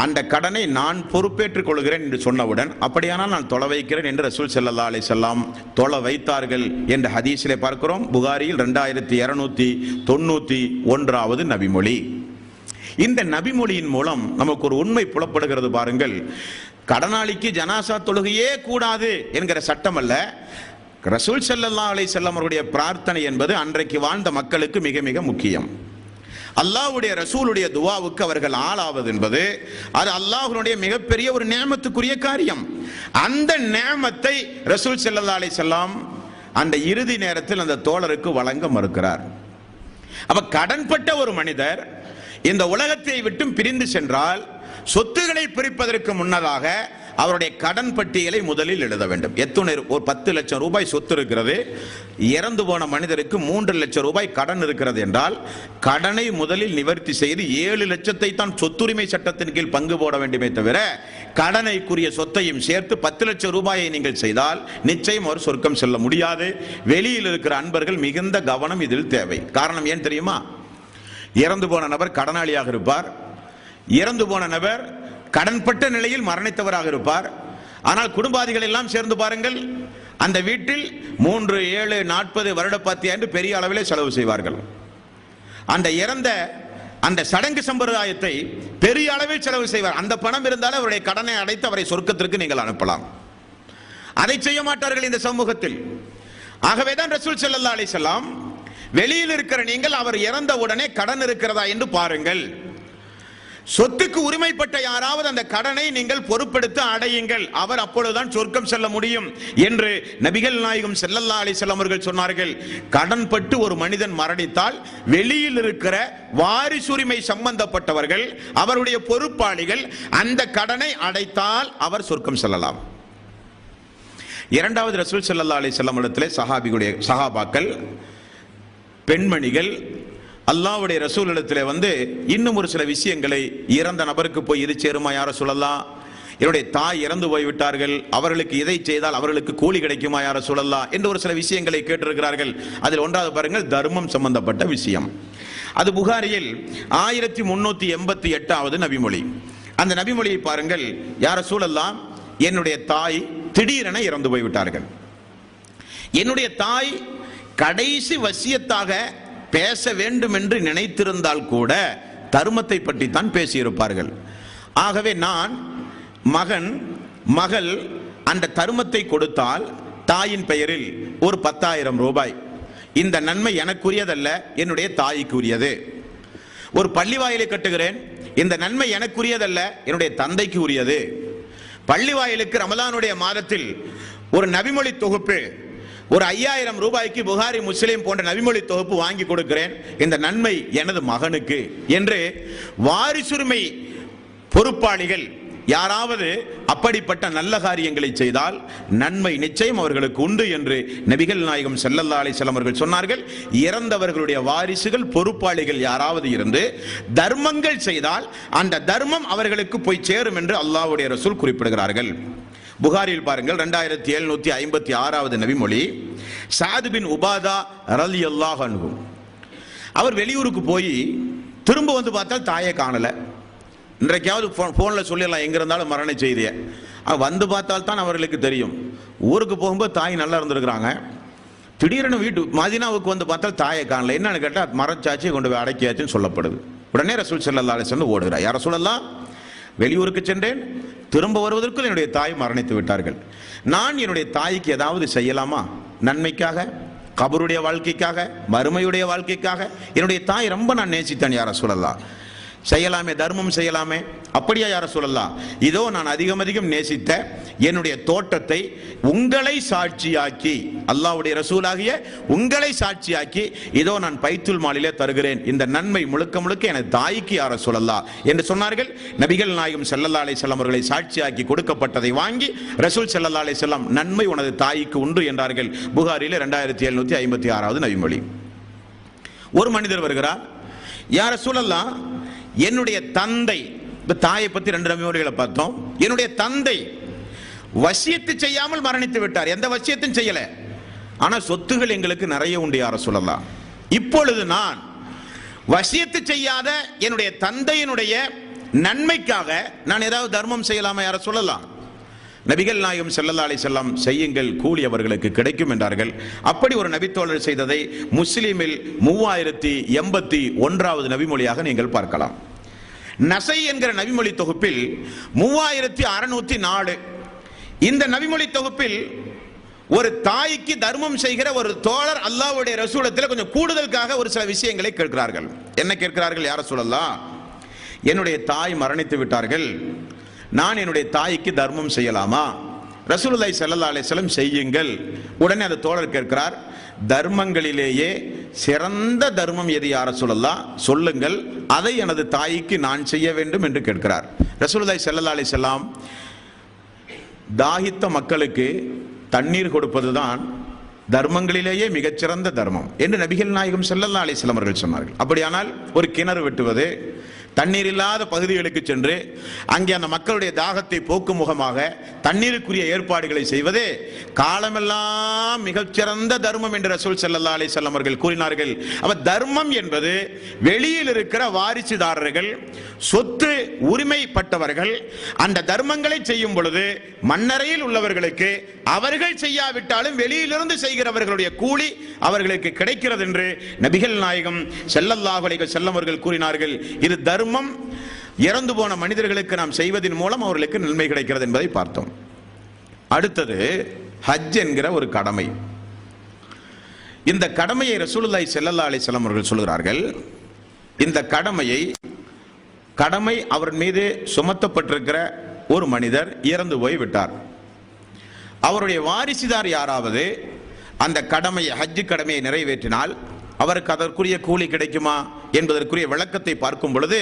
அந்த கடனை நான் பொறுப்பேற்றுக் கொள்கிறேன் என்று சொன்னவுடன், அப்படியானால் நான் தொழ வைக்கிறேன் என்று ரசூல் ஸல்லல்லாஹு அலைஹி வஸல்லம் தொழ வைத்தார்கள் என்ற ஹதீஸிலே பார்க்கிறோம். புகாரியில் 2291வது நபிமொழி. இந்த நபிமொழியின் மூலம் நமக்கு ஒரு உண்மை புலப்படுகிறது பாருங்கள். கடனாளிக்கு ஜனாசா தொழுகையே கூடாது என்கிற சட்டம் அல்ல. ரசூல் ஸல்லல்லாஹு அலைஹி வஸல்லம் அவருடைய பிரார்த்தனை என்பது அன்றைக்கு வாழ்ந்த மக்களுக்கு மிக மிக முக்கியம். அல்லாஹ்வுடைய ரசூலுடைய துஆவுக்கு அவர்கள் ஆளாவது என்பது அது அல்லாஹ்வுடைய மிகப்பெரிய ஒரு நியமத்துக்குரிய காரியம். அந்த நியமத்தை ரசூல் ஸல்லல்லாஹு அலைஹி வஸல்லம் அந்த இறுதி நேரத்தில் அந்த தோழருக்கு வழங்க மறுக்கிறார். அப்ப கடன்பட்ட ஒரு மனிதர் இந்த உலகத்தை விட்டு பிரிந்து சென்றால் சொத்துக்களை பிரிப்பதற்கு முன்னதாக அவருடைய கடன் பட்டியலை முதலில் எழுத வேண்டும். எத்தனை? ஒரு 10 லட்சம் ரூபாய் சொத்து இருக்கிறது, இறந்து போன மனிதருக்கு 3 லட்சம் ரூபாய் கடன் இருக்கிறது என்றால் கடனை முதலில் நிவர்த்தி செய்து 7 லட்சத்தை தான் சொத்துரிமை சட்டத்தின் கீழ் பங்கு போட வேண்டுமே தவிர கடனைக்குரிய சொத்தையும் சேர்த்து 10 லட்சம் ரூபாயை நீங்கள் செய்தால் நிச்சயம் அவர் சொர்க்கம் செல்ல முடியாது. வெளியில் இருக்கிற அன்பர்கள் மிகுந்த கவனம் இதில் தேவை. காரணம் ஏன் தெரியுமா? இறந்து போன நபர் கடனாளியாக இருப்பார், இறந்து போன நபர் கடன்பட்ட நிலையில் மரணித்தவராக இருப்பார். ஆனால் குடும்பாதிகள் எல்லாம் சேர்ந்து பாருங்கள், அந்த வீட்டில் 3, 7, 40 வருட பாத்தியா என்று பெரிய அளவிலே செலவு செய்வார்கள். அந்த இறந்த அந்த சடங்கு சம்பிரதாயத்தை பெரிய அளவில் செலவு செய்வார். அந்த பணம் இருந்தாலும் அவருடைய கடனை அடைத்து அவரை சொர்க்கத்திற்கு நீங்கள் அனுப்பலாம். அதை செய்ய மாட்டார்கள் இந்த சமூகத்தில். ஆகவேதான் ரசூல் ஸல்லல்லாஹு அலைஹி வஸல்லம், வெளியில் இருக்கிற நீங்கள் அவர் இறந்த உடனே கடன் இருக்கிறதா என்று பாருங்கள், சொத்துக்கு உரிமைப்பட்ட யாராவது அந்த கடனை நீங்கள் பொறுப்பெடுத்து அடையுங்கள், அவர் அப்பொழுதுதான் சொர்க்கம் செல்ல முடியும் என்று நபிகள் நாயகம் ஸல்லல்லாஹு அலைஹி வஸல்லம் அவர்கள் சொன்னார்கள். கடன் பட்டு ஒரு மனிதன் மரணித்தால் வெளியில் இருக்கிற வாரிசுரிமை சம்பந்தப்பட்டவர்கள், அவருடைய பொறுப்பாளிகள் அந்த கடனை அடைத்தால் அவர் சொர்க்கம் செல்லலாம். இரண்டாவது, ரசூல் ஸல்லல்லாஹு அலைஹி வஸல்லம் இடத்திலே சஹாபாக்கள், பெண்மணிகள் அல்லாஹ்வுடைய ரசூல் இடத்திலே வந்து இன்னும் ஒரு சில விஷயங்களை, இறந்த நபருக்கு போய் இது சேருமா யார சொல்லலாம், என்னுடைய தாய் இறந்து போய்விட்டார்கள், அவர்களுக்கு இதை செய்தால் அவர்களுக்கு கூலி கிடைக்குமா யார சொல்லலாம் என்று ஒரு சில விஷயங்களை கேட்டிருக்கிறார்கள். அதில் ஒன்றாவது பாருங்கள், தர்மம் சம்பந்தப்பட்ட விஷயம். அது புகாரியில் 1388வது நபிமொழி. அந்த நபிமொழியை பாருங்கள். யார சூழல்லாம், என்னுடைய தாய் திடீரென இறந்து போய்விட்டார்கள். என்னுடைய தாய் கடைசி வசியத்தாக பேச வேண்டும் என்று நினைத்திருந்தால் கூட தர்மத்தை பற்றி தான் பேசியிருப்பார்கள். ஆகவே நான், மகன், மகள் அந்த தர்மத்தை கொடுத்தால் தாயின் பெயரில் ஒரு 10,000 ரூபாய், இந்த நன்மை எனக்குரியதல்ல, என்னுடைய தாய்க்கு உரியது. ஒரு பள்ளி வாயிலை கட்டுகிறேன், இந்த நன்மை எனக்குரியதல்ல, என்னுடைய தந்தைக்கு உரியது. பள்ளி வாயிலுக்கு ரமலானுடைய மாதத்தில் ஒரு நபிமொழி தொகுப்பு ஒரு 5000 ரூபாய்க்கு புகாரி, முஸ்லிம் போன்ற நபிமொழி தொகுப்பு வாங்கி கொடுக்கிறேன், இந்த நன்மை எனது மகனுக்கு என்று வாரிசுரிமை பொறுப்பாளிகள் யாராவது அப்படிப்பட்ட நல்ல காரியங்களை செய்தால் நன்மை நிச்சயம் அவர்களுக்கு உண்டு என்று நபிகள் நாயகம் ஸல்லல்லாஹு அலைஹி வஸல்லம் அவர்கள் சொன்னார்கள். இறந்தவர்களுடைய வாரிசுகள், பொறுப்பாளிகள் யாராவது இருந்து தர்மங்கள் செய்தால் அந்த தர்மம் அவர்களுக்கு போய் சேரும் என்று அல்லாஹ்வுடைய ரசூல் குறிப்பிடுகிறார்கள். புகாரில் பாருங்கள், 2756வது நபிமொழி. சாத் பின் உபாதா ரலியல்லாஹு அன்ஹு, அவர் வெளியூருக்கு போய் திரும்ப வந்து பார்த்தால் தாயை காணல. இன்றைக்காவது போன்ல சொல்லிடலாம் எங்க இருந்தாலும் மரண செய்தியை, வந்து பார்த்தால் தான் அவர்களுக்கு தெரியும். ஊருக்கு போகும்போது தாய் நல்லா இருந்திருக்கிறாங்க, திடீரென மதீனாவுக்கு வந்து பார்த்தால் தாயை காணல. என்னன்னு கேட்டால் மரச்சாட்சியை கொண்டு போய் அடக்கியாச்சுன்னு சொல்லப்படுது. உடனே ரசூல் ஸல்லல்லாஹு அலைஹி வஸல்லம் ஓடுகிறார். யார சொல்லலாம், வெளியூருக்கு சென்றேன், திரும்ப வருவதற்குள் என்னுடைய தாய் மரணித்து விட்டார்கள், நான் என்னுடைய தாய்க்கு ஏதாவது செய்யலாமா? நன்மைக்காக, கபருடைய வாழ்க்கைக்காக, மறுமையுடைய வாழ்க்கைக்காக. என்னுடைய தாய் ரொம்ப நான் நேசித்தேன் யார சொல்லலாம், செய்யலாமே, தர்மம் செய்யலாமே. அப்படியா யார சொல்லலாம், இதோ நான் அதிகம் அதிகம் நேசித்த என்னுடைய தோட்டத்தை உங்களை சாட்சியாக்கி, அல்லாஹ்வுடைய ரசூலாகிய உங்களை சாட்சியாக்கி இதோ நான் பைத்துல் மாலிலே தருகிறேன், இந்த நன்மை முழுக்க முழுக்க எனது தாய்க்கு யார சொல்லலாம் என்று சொன்னார்கள். நபிகள் நாயகம் ஸல்லல்லாஹு அலைஹி வஸல்லம் அவர்களை சாட்சியாக்கி கொடுக்கப்பட்டதை வாங்கி ரசூல் ஸல்லல்லாஹு அலைஹி வஸல்லம் நன்மை உனது தாய்க்கு உண்டு என்றார்கள். புகாரிலே 2756வது நபிமொழி. ஒரு மனிதர் வருகிறார், யார சொல்லலாம், என்னுடைய தந்தை, தாயை பத்தி 2 நபிமொழிகளை பார்த்தோம். என்னுடைய தந்தை வசியத்து செய்யாமல் மரணித்து விட்டார், எந்த வசியத்தும் செய்யல, ஆனா சொத்துகள் எங்களுக்கு நிறைய உண்டு யார சொல்லலாம். இப்பொழுது நான் வசியத்து செய்யாத என்னுடைய தந்தையினுடைய நன்மைக்காக நான் ஏதாவது தர்மம் செய்யலாமா யார சொல்லலாம். நபிகள் நாயகம் ஸல்லல்லாஹு அலைஹி வஸல்லம் செய்யுங்கள், கூலி அவர்களுக்கு கிடைக்கும் என்றார்கள். அப்படி ஒரு நபித்தோழர் செய்ததை முஸ்லிமில் 3081வது நபிமொழியாக நீங்கள் பார்க்கலாம். நசை என்கிற நபிமொழி தொகுப்பில் 3604. இந்த நபிமொழி தொகுப்பில் ஒரு தாய்க்கு தர்மம் செய்கிற ஒரு தோழர் அல்லாஹ்வுடைய ரசூலத்தில் கொஞ்சம் கூடுதலுக்காக ஒரு சில விஷயங்களை கேட்கிறார்கள். என்ன கேட்கிறார்கள் யார சொல்லலாம், என்னுடைய தாய் மரணித்து விட்டார்கள், நான் என்னுடைய தாய்க்கு தர்மம் செய்யலாமா? ரசூலுல்லாஹி ஸல்லல்லாஹு அலைஹி வஸல்லம் செய்யுங்கள். உடனே அந்த தோழர் கேட்கிறார், தர்மங்களிலேயே சிறந்த தர்மம் எது யார சொல்லலாம், சொல்லுங்கள், அதை எனது தாய்க்கு நான் செய்ய வேண்டும் என்று கேட்கிறார். ரசூலுல்லாஹி ஸல்லல்லாஹு அலைஹி வஸல்லம் தாகித்த மக்களுக்கு தண்ணீர் கொடுப்பதுதான் தர்மங்களிலேயே மிகச்சிறந்த தர்மம் என்று நபிகள் நாயகம் ஸல்லல்லாஹு அலைஹி வஸல்லம் அவர்கள் சொன்னார்கள். அப்படியானால் ஒரு கிணறு வெட்டுவது, தண்ணீர் இல்லாத பகுதிகளுக்கு சென்று அங்கே அந்த மக்களுடைய தாகத்தை போக்கும் முகமாக தண்ணீருக்குரிய ஏற்பாடுகளை செய்வதே காலமெல்லாம் மிகச்சிறந்த தர்மம் என்று ரசூல் ஸல்லல்லாஹு அலைஹி வஸல்லம் அவர்கள் கூறினார்கள். அப்ப தர்மம் என்பது வெளியில் இருக்கிற வாரிசுதாரர்கள், சொத்து உரிமைப்பட்டவர்கள் அந்த தர்மங்களை செய்யும் பொழுது மண்ணறையில் உள்ளவர்களுக்கு அவர்கள் செய்யாவிட்டாலும் வெளியிலிருந்து செய்கிறவர்களுடைய கூலி அவர்களுக்கு கிடைக்கிறது என்று நபிகள் நாயகம் ஸல்லல்லாஹு அலைஹி வஸல்லம் அவர்கள் கூறினார்கள். இது தர்மம், இறந்து போன மனிதர்களுக்கு நாம் செய்வதன் மூலம் அவர்களுக்கு நன்மை கிடைக்கிறது என்பதை பார்த்தோம். அடுத்தது ஹஜ் என்கிற ஒரு கடமை. இந்த கடமையை ரசூலுல்லாஹி ஸல்லல்லாஹு அலைஹி வஸல்லம் அவர்கள் சொல்கிறார்கள். இந்த கடமை அவர் மீது சுமத்தப்பட்டிருக்கிற ஒரு மனிதர் இறந்து போய் விட்டார். அவருடைய வாரிசுதார் யாராவது அந்த கடமையை, ஹஜ் கடமையை நிறைவேற்றினால் அவருக்கு அதற்குரிய கூலி கிடைக்குமா என்பதற்குரிய விளக்கத்தை பார்க்கும் பொழுது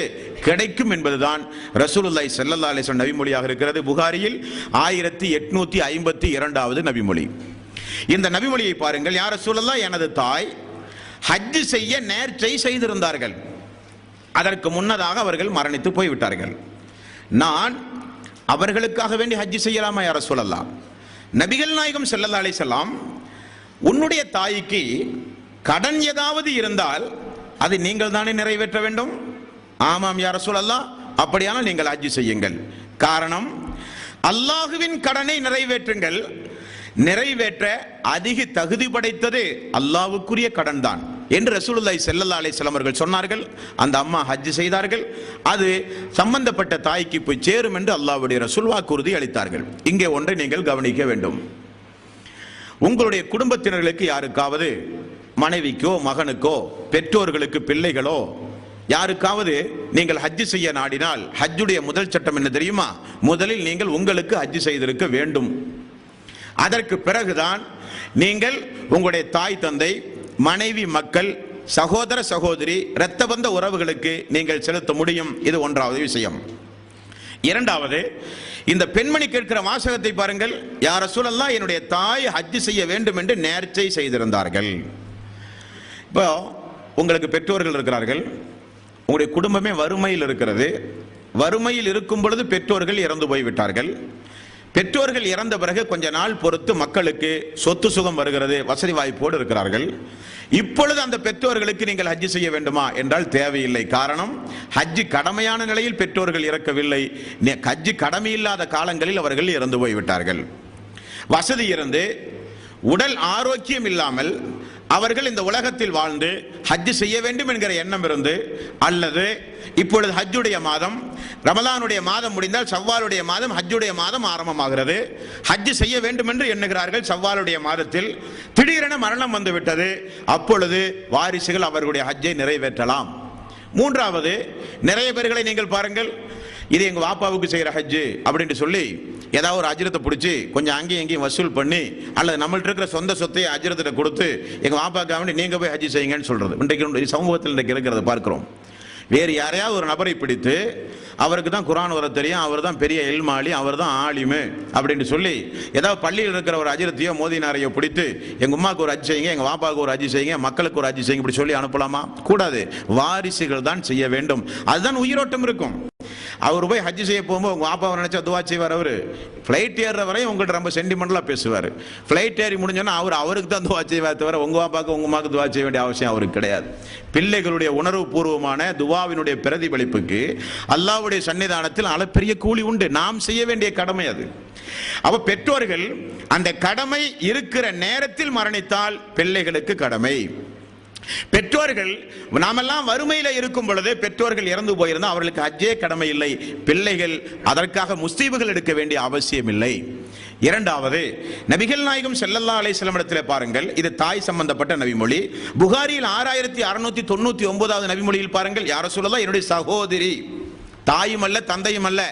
கிடைக்கும் என்பதுதான் ரசூலுல்லாஹி ஸல்லல்லாஹு அலைஹி வஸல்லம் நபிமொழியாக இருக்கிறது. புகாரியில் 1852வது நபிமொழி. இந்த நபிமொழியை பாருங்கள். யா ரசூலல்லாஹ், எனது தாய் ஹஜ் செய்ய நேர்ச்சை செய்திருந்தார்கள். அதற்கு முன்னதாக அவர்கள் மரணித்து போய்விட்டார்கள். நான் அவர்களுக்காக வேண்டி ஹஜ் செய்யலாமா யா ரசூலல்லாஹ்? நபிகள் நாயகம் ஸல்லல்லாஹு அலைஹி வஸல்லம், உன்னுடைய தாய்க்கு கடன் ஏதாவது இருந்தால் அதை நீங்கள் தானே நிறைவேற்ற வேண்டும். ஆமாம் யா ரசூலல்லாஹ், அப்படியானால் நீங்கள் ஹஜ் செய்யுங்கள். காரணம், அல்லாஹுவின் கடனை நிறைவேற்றுங்கள். நிறைவேற்ற அதிக தகுதி படைத்தது அல்லாஹ்வுக்குரிய கடன் தான் என்று ரசூலுல்லாஹி ஸல்லல்லாஹு அலைஹி வஸல்லம் அவர்கள் சொன்னார்கள். அந்த அம்மா ஹஜ் செய்தார்கள். அது சம்பந்தப்பட்ட தாய்க்கு போய் சேரும் என்று அல்லாஹ்வுடைய ரசூல் வாக்குறுதி அளித்தார்கள். இங்கே ஒன்றை நீங்கள் கவனிக்க வேண்டும். உங்களுடைய குடும்பத்தினர்களுக்கு யாருக்காவது, மனைவிக்கோ மகனுக்கோ பெற்றோர்களுக்கு பிள்ளைகளோ யாருக்காவது நீங்கள் ஹஜ் செய்ய நாடினால் ஹஜ்ஜுடைய முதல் சட்டம் என்ன தெரியுமா? முதலில் நீங்கள் உங்களுக்கு ஹஜ் செய்திருக்க வேண்டும். அதற்கு பிறகுதான் நீங்கள் உங்களுடைய தாய் தந்தை, மனைவி, மக்கள், சகோதர சகோதரி, இரத்த பந்த உறவுகளுக்கு நீங்கள் செலுத்த முடியும். இது ஒன்றாவது விஷயம். இரண்டாவது, இந்த பெண்மணி கேட்கிற வாசகத்தை பாருங்கள். யா ரசூலல்லாஹ், என்னுடைய தாய் ஹஜ் செய்ய வேண்டும் என்று நேர்ச்சை செய்திருந்தார்கள். இப்போ உங்களுக்கு பெற்றோர்கள் இருக்கிறார்கள், உங்களுடைய குடும்பமே வறுமையில் இருக்கிறது. வறுமையில் இருக்கும் பொழுது பெற்றோர்கள் இறந்து போய்விட்டார்கள். பெற்றோர்கள் இறந்த பிறகு கொஞ்ச நாள் பொறுத்து மக்களுக்கு சொத்து சுகம் வருகிறது, வசதி வாய்ப்போடு இருக்கிறார்கள். இப்பொழுது அந்த பெற்றோர்களுக்கு நீங்கள் ஹஜ் செய்ய வேண்டுமா என்றால் தேவையில்லை. காரணம், ஹஜ் கடமையான நிலையில் பெற்றோர்கள் இறக்கவில்லை. ஹஜ் கடமை இல்லாத காலங்களில் அவர்கள் இறந்து போய்விட்டார்கள். வசதி இருந்து உடல் ஆரோக்கியம் இல்லாமல் அவர்கள் இந்த உலகத்தில் வாழ்ந்து ஹஜ் செய்ய வேண்டும் என்கிற எண்ணம் இருந்து, அல்லது இப்பொழுது ஹஜ்ஜுடைய மாதம், ரமலானுடைய மாதம் முடிந்தால் ஷவ்வாலுடைய மாதம், ஹஜ்ஜுடைய மாதம் ஆரம்பமாகிறது. ஹஜ் செய்ய வேண்டும் என்று எண்ணுகிறார்கள். ஷவ்வாலுடைய மாதத்தில் திடீரென மரணம் வந்துவிட்டது. அப்பொழுது வாரிசுகள் அவர்களுடைய ஹஜ்ஜை நிறைவேற்றலாம். மூன்றாவது, நிறைய பேர்களை நீங்கள் பாருங்கள், இது எங்க வாப்பாவுக்கு செய்யற ஹஜ்ஜு அப்படின்னு சொல்லி ஏதாவது ஒரு அஜ்ரத்தை பிடிச்சி கொஞ்சம் அங்கேயும் எங்கேயும் வசூல் பண்ணி, அல்லது நம்மள்ட்ட இருக்கிற சொந்த சொத்தை அஜ்ரத்தை கொடுத்து எங்க வாப்பாக்காக வேண்டி நீங்க போய் ஹஜ் செய்யுங்கன்னு சொல்றது இன்றைக்கு சமூகத்தில் இன்றைக்கு இருக்கிறத பார்க்கிறோம். வேறு யாரையாவது ஒரு நபரை பிடித்து அவருக்கு தான் குர்ஆன் வர தெரியும், அவர் தான் பெரிய இல்மாலி, அவர் தான் ஆலிமு அப்படின்னு சொல்லி ஏதாவது பள்ளியில் இருக்கிற ஒரு அஜ்ரத்தையோ மோதினாரையோ பிடித்து எங்க உமாவுக்கு ஒரு ஹஜ் செய்யுங்க, எங்க வாப்பாவுக்கு ஒரு ஹஜ் செய்யுங்க, மக்களுக்கு ஒரு ஹஜ் செய்யுங்க இப்படி சொல்லி அனுப்பலாமா? கூடாது. வாரிசுகள் தான் செய்ய வேண்டும். அதுதான் உயிரோட்டம் இருக்கும். அவர் போய் ஹஜ் செய்ய போகும்போது உங்க வாப்பாவை நினைச்சா துவா செய்வார். அவர் ஃப்ளைட் ஏறுற வரையும் உங்கள்கிட்ட ரொம்ப சென்டிமெண்டலா பேசுவார். ஃப்ளைட் ஏறி முடிஞ்சோன்னா அவருக்கு தான் துவா செய்வார், தவிர உங்க வாப்பாக்கு உங்க அம்மாவுக்கு துவா செய்ய வேண்டிய அவசியம் அவருக்கு கிடையாது. பிள்ளைகளுடைய உணர்வு பூர்வமான துவாவினுடைய பிரதிபலிப்புக்கு அல்லாஹ்வுடைய சன்னிதானத்தில் அளப்பெரிய கூலி உண்டு. நாம் செய்ய வேண்டிய கடமை அது. அப்ப பெற்றோர்கள் அந்த கடமை இருக்கிற நேரத்தில் மரணித்தால் பிள்ளைகளுக்கு கடமை. பெற்றோர்கள் நாமெல்லாம் வறுமையில இருக்கும் பொழுது பெற்றோர்கள் இறந்து போயிருந்தால் அவர்களுக்கு ஹஜ்ஜே கடமை இல்லை. பிள்ளைகள் அதற்காக முஸ்தீபுகள் எடுக்க வேண்டிய அவசியம் இல்லை. இரண்டாவது, நபிகள் நாயகம் ஸல்லல்லாஹு அலைஹி வஸல்லம் இடத்திலே பாருங்கள், இது தாய் சம்பந்தப்பட்ட நபிமொழி. புகாரியில் 6699வது நபிமொழியில் பாருங்கள், யா ரசூலல்லாஹ், என்னுடைய சகோதரி, தாயும் அல்ல தந்தையும் அல்ல,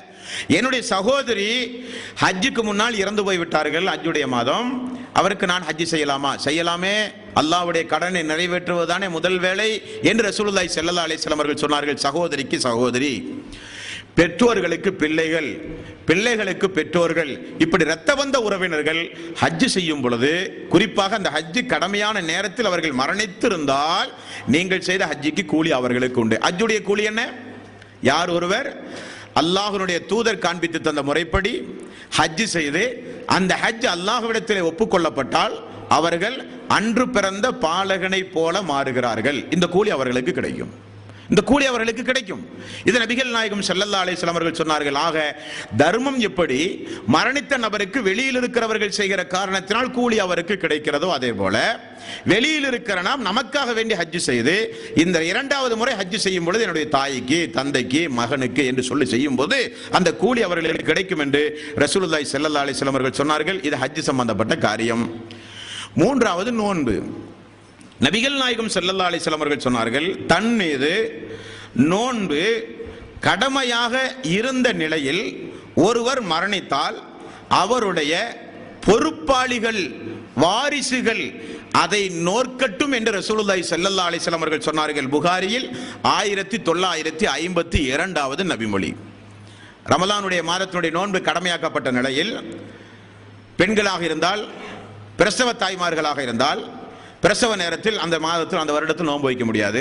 என்னுடைய சகோதரி ஹஜ்ஜுக்கு முன்னால் இறந்து போய்விட்டார்கள். ஹஜ்ஜுடைய மாதம், அவருக்கு நான் ஹஜ் செய்யலாமா? செய்யலாமே, அல்லாஹ்வுடைய கடனை நிறைவேற்றுவதுதானே முதல் வேலை என்று ரசூலுல்லாஹி ஸல்லல்லாஹு அலைஹி வஸல்லம் அவர்கள் சொன்னார்கள். சகோதரிக்கு சகோதரி, பெற்றோர்களுக்கு பிள்ளைகள், பிள்ளைகளுக்கு பெற்றோர்கள், இப்படி இரத்த பந்த உறவினர்கள் ஹஜ் செய்யும் பொழுது, குறிப்பாக அந்த ஹஜ் கடமையான நேரத்தில் அவர்கள் மரணித்திருந்தால் நீங்கள் செய்த ஹஜ்ஜுக்கு கூலி அவர்களுக்கு உண்டு. ஹஜ்ஜுடைய கூலி என்ன? யார் ஒருவர் அல்லாஹ்வுடைய தூதர் காண்பித்து தந்த முறைப்படி ஹஜ் செய்து அந்த ஹஜ் அல்லாஹ்விடத்திலே ஒப்புக்கொள்ளப்பட்டால் அவர்கள் அன்று பிறந்த பாலகனை போல மாறுகிறார்கள். இந்த கூலி அவர்களுக்கு கிடைக்கும். இந்த கூலி அவர்களுக்கு கிடைக்கும். இது நபிகள் நாயகம் ஸல்லல்லாஹு அலைஹி வஸல்லம் அவர்கள் சொன்னார்கள். ஆக தர்மம் எப்படி மரணித்த நபருக்கு வெளியில் இருக்கிறவர்கள் செய்கிற காரணத்தினால் கூலி அவருக்கு கிடைக்கிறதோ, அதே போல வெளியில் இருக்கிற நாம் நமக்காக வேண்டி ஹஜ் செய்து இந்த இரண்டாவது முறை ஹஜ் செய்யும் பொழுது என்னுடைய தாய்க்கு, தந்தைக்கு, மகனுக்கு என்று சொல்லி செய்யும் போது அந்த கூலி அவர்களுக்கு கிடைக்கும் என்று ரசூலுல்லாஹி ஸல்லல்லாஹு அலைஹி வஸல்லம் அவர்கள் சொன்னார்கள். இது ஹஜ் சம்பந்தப்பட்ட காரியம். மூன்றாவது நோன்பு. நபிகள் நாயகம் ஸல்லல்லாஹு அலைஹி வஸல்லம் அவர்கள் சொன்னார்கள், தன் மீது நோன்பு கடமையாக இருந்த நிலையில் ஒருவர் மரணித்தால் அவருடைய பொறுப்பாளிகள், வாரிசுகள் அதை நோற்கட்டும் என்று ரசூலுல்லாஹி ஸல்லல்லாஹு அலைஹி வஸல்லம் அவர்கள் சொன்னார்கள். புகாரியில் 1952வது நபிமொழி. ரமலானுடைய மாதத்தினுடைய நோன்பு கடமையாக்கப்பட்ட நிலையில் பெண்களாக இருந்தால், பிரசவ தாய்மார்களாக இருந்தால் பிரசவ நேரத்தில் அந்த மாதத்தில் அந்த வருடத்தில் நோன்பு வைக்க முடியாது.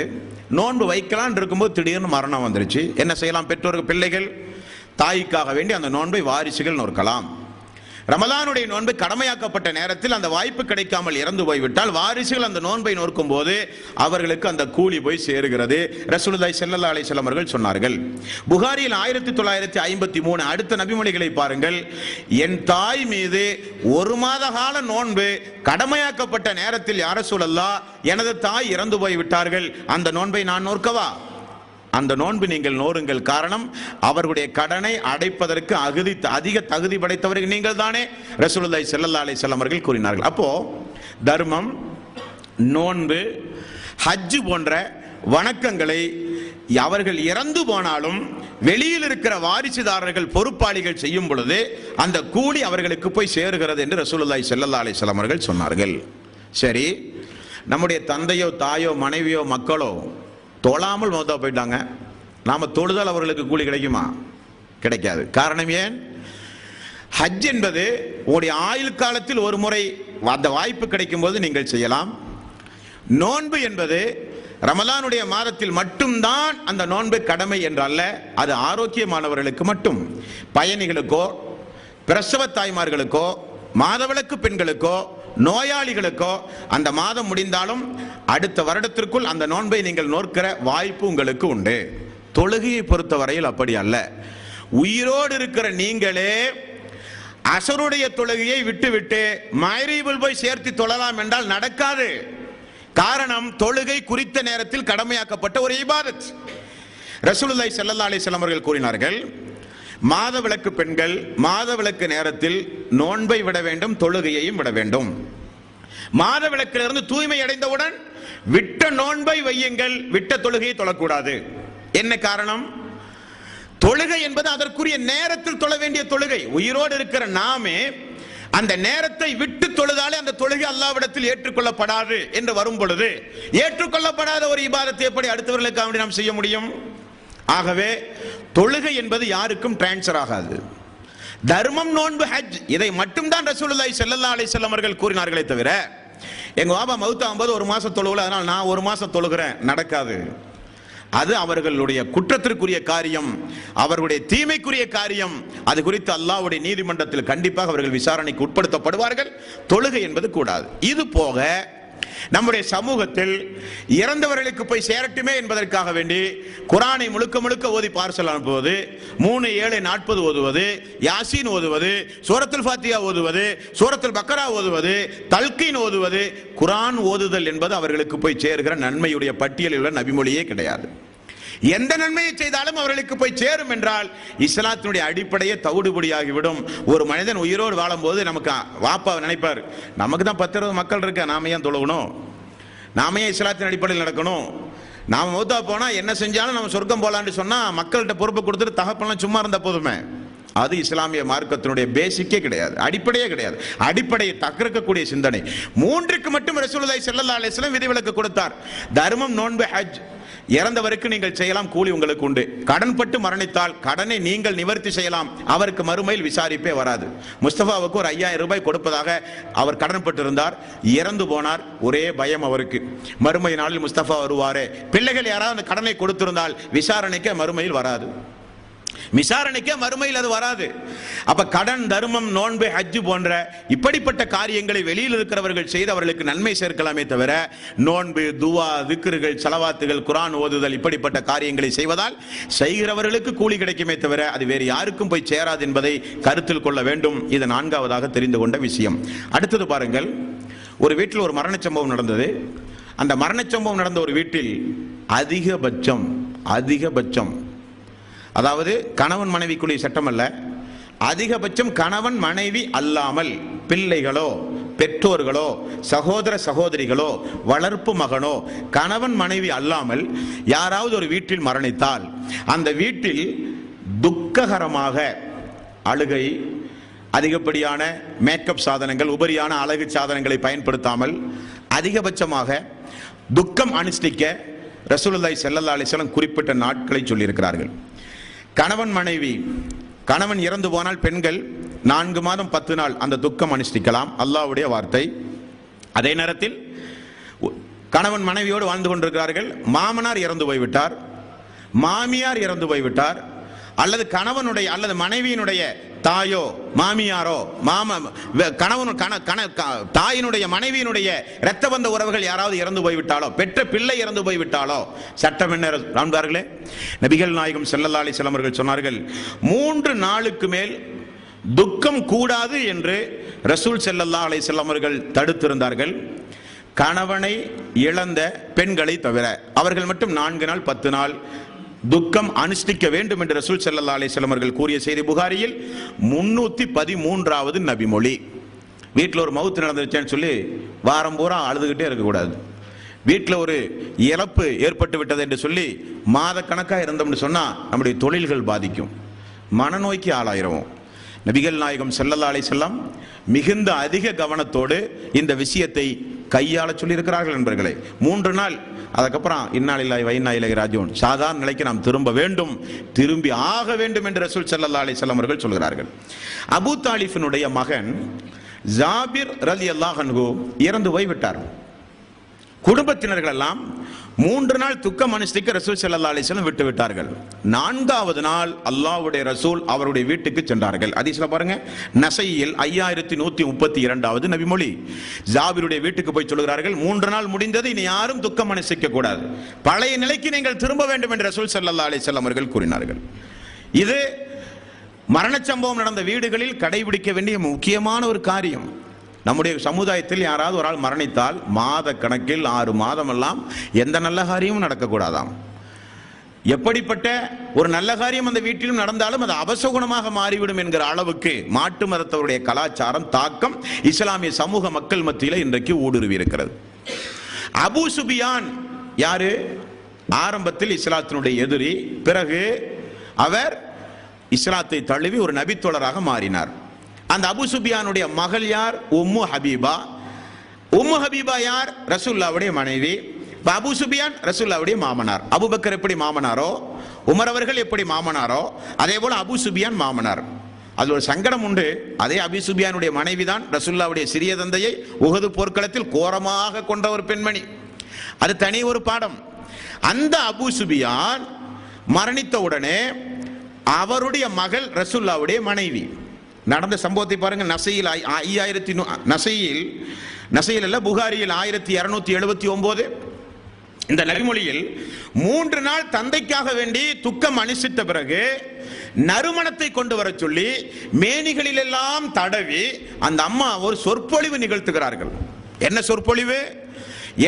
நோன்பு வைக்கலாம் இருக்கும்போது திடீர்னு மரணம் வந்துருச்சு. என்ன செய்யலாம்? பெற்றோர்கள், பிள்ளைகள், தாய்க்காக வேண்டி அந்த நோன்பை வாரிசுகள் நோக்கலாம். ரமலானுடைய நோன்பு கடமையாக்கப்பட்ட நேரத்தில் அந்த வாய்ப்பு கிடைக்காமல் இறந்து போய்விட்டால் வாரிசுகள் அந்த நோன்பை நோக்கும் போது அவர்களுக்கு அந்த கூலி போய் சேருகிறது. ரசூலுல்லாஹி ஸல்லல்லாஹு அலைஹி வஸல்லம் அவர்கள் சொன்னார்கள். புகாரியில் 1953 அடுத்த நபிமொழிகளை பாருங்கள். என் தாய் மீது ஒரு மாத கால நோன்பு கடமையாக்கப்பட்ட நேரத்தில் யா ரசூலல்லாஹ் எனது தாய் இறந்து போய்விட்டார்கள், அந்த நோன்பை நான் நோக்கவா? அந்த நோன்பு நீங்கள் நோருங்கள். காரணம், அவர்களுடைய கடனை அடைப்பதற்கு அதிக தகுதி படைத்தவர்கள் நீங்கள் தானே, ரசூலுல்லாஹி ஸல்லல்லாஹு அலைஹி வஸல்லம் அவர்கள் கூறினார்கள். அப்போ தர்மம், நோன்பு, ஹஜ் போன்ற வணக்கங்களை அவர்கள் இறந்து போனாலும் வெளியில் இருக்கிற வாரிசுதாரர்கள், பொறுப்பாளிகள் செய்யும் பொழுது அந்த கூலி அவர்களுக்கு போய் சேருகிறது என்று ரசூலுல்லாஹி ஸல்லல்லாஹு அலைஹி வஸல்லம் அவர்கள் சொன்னார்கள். சரி, நம்முடைய தந்தையோ, தாயோ, மனைவியோ, மக்களோ தொழாமல் மௌத்தா போயிட்டாங்க, நாம தொழுதால் அவர்களுக்கு கூலி கிடைக்குமா? கிடைக்காது. காரணம் ஏன்? ஹஜ் என்பது உங்களுடைய ஆயுள் காலத்தில் ஒரு முறை அந்த வாய்ப்பு கிடைக்கும் போது நீங்கள் செய்யலாம். நோன்பு என்பது ரமலானுடைய மாதத்தில் மட்டும்தான் அந்த நோன்பு கடமை என்றல்ல, அது ஆரோக்கியமானவர்களுக்கு மட்டும். பயணிகளுக்கோ, பிரசவ தாய்மார்களுக்கோ, மாதவிலக்கு பெண்களுக்கோ, நோயாளிகளுக்கோ அந்த மாதம் முடிந்தாலும் அடுத்த வருடத்திற்குள் அந்த நோன்பை நீங்கள் நோக்கிற வாய்ப்பு உங்களுக்கு உண்டு. தொழுகையை பொறுத்தவரையில் அப்படி அல்ல. உயிரோடு இருக்கிற நீங்களே அசருடைய தொழுகையை விட்டுவிட்டு மக்ரிபில் போய் சேர்த்து தொழலாம் என்றால் நடக்காது. காரணம், தொழுகை குறித்த நேரத்தில் கடமையாக்கப்பட்ட ஒரு இபாதத். ரசூலுல்லாஹி ஸல்லல்லாஹு அலைஹி வஸல்லம் அவர்கள் கூறினார்கள், மாதவிலக்கு பெண்கள் மாதவிலக்கு நேரத்தில் நோன்பை விட வேண்டும், தொழுகையையும் விட வேண்டும். மாதவிலக்கிலிருந்து தூய்மை அடைந்தவுடன் விட்ட நோன்பை வையுங்கள், விட்ட தொழுகையை தொழக்கூடாது. என்ன காரணம்? தொழுகை என்பது அதற்குரிய நேரத்தில் தொழ வேண்டிய தொழுகை. உயிரோடு இருக்கிற நாமே அந்த நேரத்தை விட்டு தொழுதாலே அந்த தொழுகை அல்லாஹ்விடத்தில் ஏற்றுக்கொள்ளப்படாது என்று வரும் பொழுது ஏற்றுக்கொள்ளப்படாத ஒரு இபாதத்தை எப்படி அடுத்தவர்களுக்காக நாம் செய்ய முடியும்? ஆகவே தொழுகை என்பது யாருக்கும் டிரான்ஸ்ஃபர் ஆகாது. தர்மம், நோன்பு, ஹஜ் இதை மட்டும்தான் ரசூலுல்லாஹி ஸல்லல்லாஹு அலைஹி வஸல்லம் அவர்கள் கூறினார்களே தவிர, எங்க பாபா மௌத்தாகும்போது ஒரு மாசம் தொழுகல, அதனால் நான் ஒரு மாசம் தொழுகிறேன், நடக்காது. அது அவர்களுடைய குற்றத்திற்குரிய காரியம், அவர்களுடைய தீமைக்குரிய காரியம். அது குறித்து அல்லாஹ்வுடைய நீதிமன்றத்தில் கண்டிப்பாக அவர்கள் விசாரணைக்கு உட்படுத்தப்படுவார்கள். தொழுகை என்பது கூடாது. இது போக நம்முடைய சமூகத்தில் இறந்தவர்களுக்கு போய் சேரட்டுமே என்பதற்காக வேண்டி குர்ஆனை முழுக்க முழுக்க ஓதி பார்சல் அனுப்புவது, 3-7-40 ஓதுவது, யாசீன் ஓதுவது, சூரத்துல் ஃபாத்திஹா ஓதுவது, சூரத்துல் பக்கரா ஓதுவது, தல்கீன் ஓதுவது, குர்ஆன் ஓதுதல் என்பது அவர்களுக்கு போய் சேர்கிற நன்மையுடைய பட்டியலில் உள்ள நபிமொழியே கிடையாது. எந்த நன்மையை செய்தாலும் அவர்களுக்கு போய் சேரும் என்றால் இஸ்லாத்தினுடைய அடிப்படையே தவிடுபடியாகிவிடும். ஒரு மனிதன் உயிரோடு வாழும் போது நமக்கு வாப்பா நினைப்பார், நமக்கு தான் 10-20 மக்கள் இருக்க, நாம ஏன் தொழுகணும், நாம ஏன் இஸ்லாத்தின் அடிப்படையில் நடக்கணும், நாம மௌத்தா போனா என்ன செஞ்சாலும் நம்ம சொர்க்கம் போலான்னு சொன்னா மக்கள்கிட்ட பொறுப்பு கொடுத்துட்டு தகப்பெல்லாம் சும்மா இருந்த போதுமே. அது இஸ்லாமிய மார்க்கத்தினுடைய பேசிக்கே கிடையாது, அடிப்படையே கிடையாது. அடிப்படையை தகர்க்கக்கூடிய சிந்தனை. மூன்றுக்கு மட்டும் ரசூலுல்லாஹி ஸல்லல்லாஹு அலைஹி வஸல்லம் விதிவிலக்கு கொடுத்தார். தர்மம், நோன்பு, ஹஜ். இறந்தவருக்கு நீங்கள் செய்யலாம், கூலி உங்களுக்கு உண்டு. கடன்பட்டு மரணித்தால் கடனை நீங்கள் நிவர்த்தி செய்யலாம், அவருக்கு மறுமையில் விசாரிப்பே வராது. முஸ்தபாவுக்கு ஒரு 5000 ரூபாய் கொடுப்பதாக அவர் கடன்பட்டு இருந்தார், இறந்து போனார். ஒரே பயம் அவருக்கு, மறுமை நாளில் முஸ்தபா வருவாரே. பிள்ளைகள் யாராவது அந்த கடனை கொடுத்திருந்தால் விசாரணைக்கு மறுமையில் வராது, விசாரணைக்கு மறுமையில் அது வராது. அப்ப கடன், தர்மம், நோன்பு, ஹஜ் போன்ற இப்படிப்பட்ட காரியங்களை வெளியில் இருக்கிறவர்கள் செய்து அவர்களுக்கு நன்மை சேர்க்கலாமே தவிர, நோன்பு, துவா, திக்ருகள், ஸலவாத்துகள், குர்ஆன் ஓதுதல் இப்படிப்பட்ட காரியங்களை செய்வதால் செய்கிறவர்களுக்கு கூலி கிடைக்குமே தவிர அது வேறு யாருக்கும் போய் சேராது என்பதை கருத்தில் கொள்ள வேண்டும். இது 4வது தெரிந்து கொண்ட விஷயம். அடுத்தது பாருங்கள், ஒரு வீட்டில் ஒரு மரண சம்பவம் நடந்தது. அந்த மரண சம்பவம் நடந்த ஒரு வீட்டில் அதிகபட்சம் அதாவது கணவன் மனைவிக்குரிய சட்டம் அல்ல, அதிகபட்சம் கணவன் மனைவி அல்லாமல் பிள்ளைகளோ, பெற்றோர்களோ, சகோதர சகோதரிகளோ, வளர்ப்பு மகனோ, கணவன் மனைவி அல்லாமல் யாராவது ஒரு வீட்டில் மரணித்தால் அந்த வீட்டில் துக்ககரமாக அழுகை, அதிகப்படியான மேக்கப் சாதனங்கள், உபரியான அழகு சாதனங்களை பயன்படுத்தாமல் அதிகபட்சமாக துக்கம் அனுஷ்டிக்க ரசூலுல்லாஹி ஸல்லல்லாஹு அலைஹி வஸல்லம் குறிப்பிட்ட நாட்களை சொல்லியிருக்கிறார்கள். கணவன் மனைவி, கணவன் இறந்து போனால் பெண்கள் 4 மாதம் 10 நாள் அந்த துக்கம் அனுஷ்டிக்கலாம், அல்லாஹ்வுடைய வார்த்தை. அதே நேரத்தில் கணவன் மனைவியோடு வாழ்ந்து கொண்டிருக்கிறார்கள், மாமனார் இறந்து போய்விட்டார், மாமியார் இறந்து போய்விட்டார், அல்லது கணவனுடைய அல்லது மனைவியினுடைய தாயோ மாமியாரோ கணவன் தாயினுடைய மனைவியினுடைய இரத்த பந்த உறவுகள் யாராவது இறந்து போய்விட்டாலோ, பெற்ற பிள்ளை இறந்து போய்விட்டாலோ சட்டம் என்ன காண்பார்களே? நபிகள் நாயகம் ஸல்லல்லாஹு அலைஹி வஸல்லம் அவர்கள் சொன்னார்கள், 3 நாளுக்கு மேல் துக்கம் கூடாது என்று ரசூல் ஸல்லல்லாஹு அலைஹி வஸல்லம் அவர்கள் தடுத்திருந்தார்கள். கணவனை இழந்த பெண்களை தவிர அவர்கள் மட்டும் 4 நாள் 10 நாள் துக்கம் அனுஷ்டிக்க வேண்டும் என்று ரசூல் ஸல்லல்லாஹு அலைஹி வஸல்லம் அவர்கள் கூறிய செய்தி புகாரியில் 313வது நபிமொழி. வீட்டில் ஒரு மவுத்து நடந்துருச்சேன்னு சொல்லி வாரம் பூரா அழுதுகிட்டே இருக்கக்கூடாது. வீட்டில் ஒரு இழப்பு ஏற்பட்டு விட்டது என்று சொல்லி மாத கணக்காக இருந்தோம்னு சொன்னா நம்முடைய தொழில்கள் பாதிக்கும், மனநோய்க்கு ஆளாயிரும். நபிகள் நாயகம் ஸல்லல்லாஹு அலைஹி வஸல்லம் மிகுந்த அதிக கவனத்தோடு இந்த விஷயத்தை கையாள சொல்லி இருக்கிறார்கள் நண்பர்களே. 3 நாள், அதுக்கப்புறம் இன்னா லில்லாஹி வ இன்னா இலைஹி ராஜிஊன், சாதாரண நிலைக்கு நாம் திரும்ப வேண்டும், திரும்பி ஆக வேண்டும் என்று ரசூல் ஸல்லல்லாஹு அலைஹி வஸல்லம் அவர்கள் சொல்கிறார்கள். அபூ தாலிஃபினுடைய மகன் ஜாபிர் ரலியல்லாஹு அன்ஹு இறந்து போய்விட்டார். குடும்பத்தினர்கள் எல்லாம் 3 நாள் துக்கம் அனுஷ்டிக்க ரசூல் ஸல்லல்லாஹு அலைஹி வஸல்லம் விட்டு விட்டார்கள். 4வது நாள் அல்லாஹ்வுடைய ரசூல் அவருடைய வீட்டுக்கு சென்றார்கள். ஹதீஸ்ல பாருங்க, நஸையில் 5132வது நபிமொழி. ஜாபிருடைய வீட்டுக்கு போய் சொல்கிறார்கள், 3 நாள் முடிந்தது, இனி யாரும் துக்கம் அனுஷ்டிக்க கூடாது, பழைய நிலைக்கு நீங்கள் திரும்ப வேண்டும் என்று ரசூல் ஸல்லல்லாஹு அலைஹி வஸல்லம் அவர்கள் கூறினார்கள். இது மரண சம்பவம் நடந்த வீடுகளில் கடைபிடிக்க வேண்டிய முக்கியமான ஒரு காரியம். நம்முடைய சமுதாயத்தில் யாராவது ஒரு ஆள் மரணித்தால் மாத கணக்கில் 6 மாதம் எல்லாம் எந்த நல்ல காரியமும் நடக்கக்கூடாதாம். எப்படிப்பட்ட ஒரு நல்ல காரியம் அந்த வீட்டிலும் நடந்தாலும் அது அபசகுணமாக மாறிவிடும் என்கிற அளவுக்கு மாட்டு மதத்தவருடைய கலாச்சாரம், தாக்கம் இஸ்லாமிய சமூக மக்கள் மத்தியில் இன்றைக்கு ஊடுருவி இருக்கிறது. அபூ சுபியான் யாரு? ஆரம்பத்தில் இஸ்லாத்தினுடைய எதிரி, பிறகு அவர் இஸ்லாத்தை தழுவி ஒரு நபித்தோழராக மாறினார். அந்த அபூ சுபியானுடைய மகள் யார்? உம்மு ஹபீபா. உம்மு ஹபீபா யார்? ரசூலுல்லாஹ்வுடைய மனைவி. அபூ சுபியான் ரசூலுல்லாஹ்வுடைய மாமனார். அபூபக்கர் எப்படி மாமனாரோ, உமர் அவர்கள் எப்படி மாமனாரோ, அதே போல அபூ சுபியான் மாமனார். அது ஒரு சங்கடம் உண்டு. அதே அபூ சுபியானுடைய மனைவி தான் ரசூலுல்லாஹ்வுடைய சிறிய தந்தையை உஹது போர்க்களத்தில் கோரமாக கொண்ட ஒரு பெண்மணி. அது தனி ஒரு பாடம். அந்த அபூ சுபியான் மரணித்த உடனே அவருடைய மகள் ரசூலுல்லாஹ்வுடைய மனைவி. நடந்த சம்பவத்தை பாருங்க. நஸையில் அல்ல, புகாரியில் 1279 இந்த நபிமொழியில் 3 நாள் தந்தைக்காக வேண்டி துக்கம் அனுஷ்டித்த பிறகு நறுமணத்தை கொண்டு வர சொல்லி மேனிகளில் எல்லாம் தடவி அந்த அம்மா ஒரு சொற்பொழிவு நிகழ்த்துகிறார்கள். என்ன சொற்பொழிவு?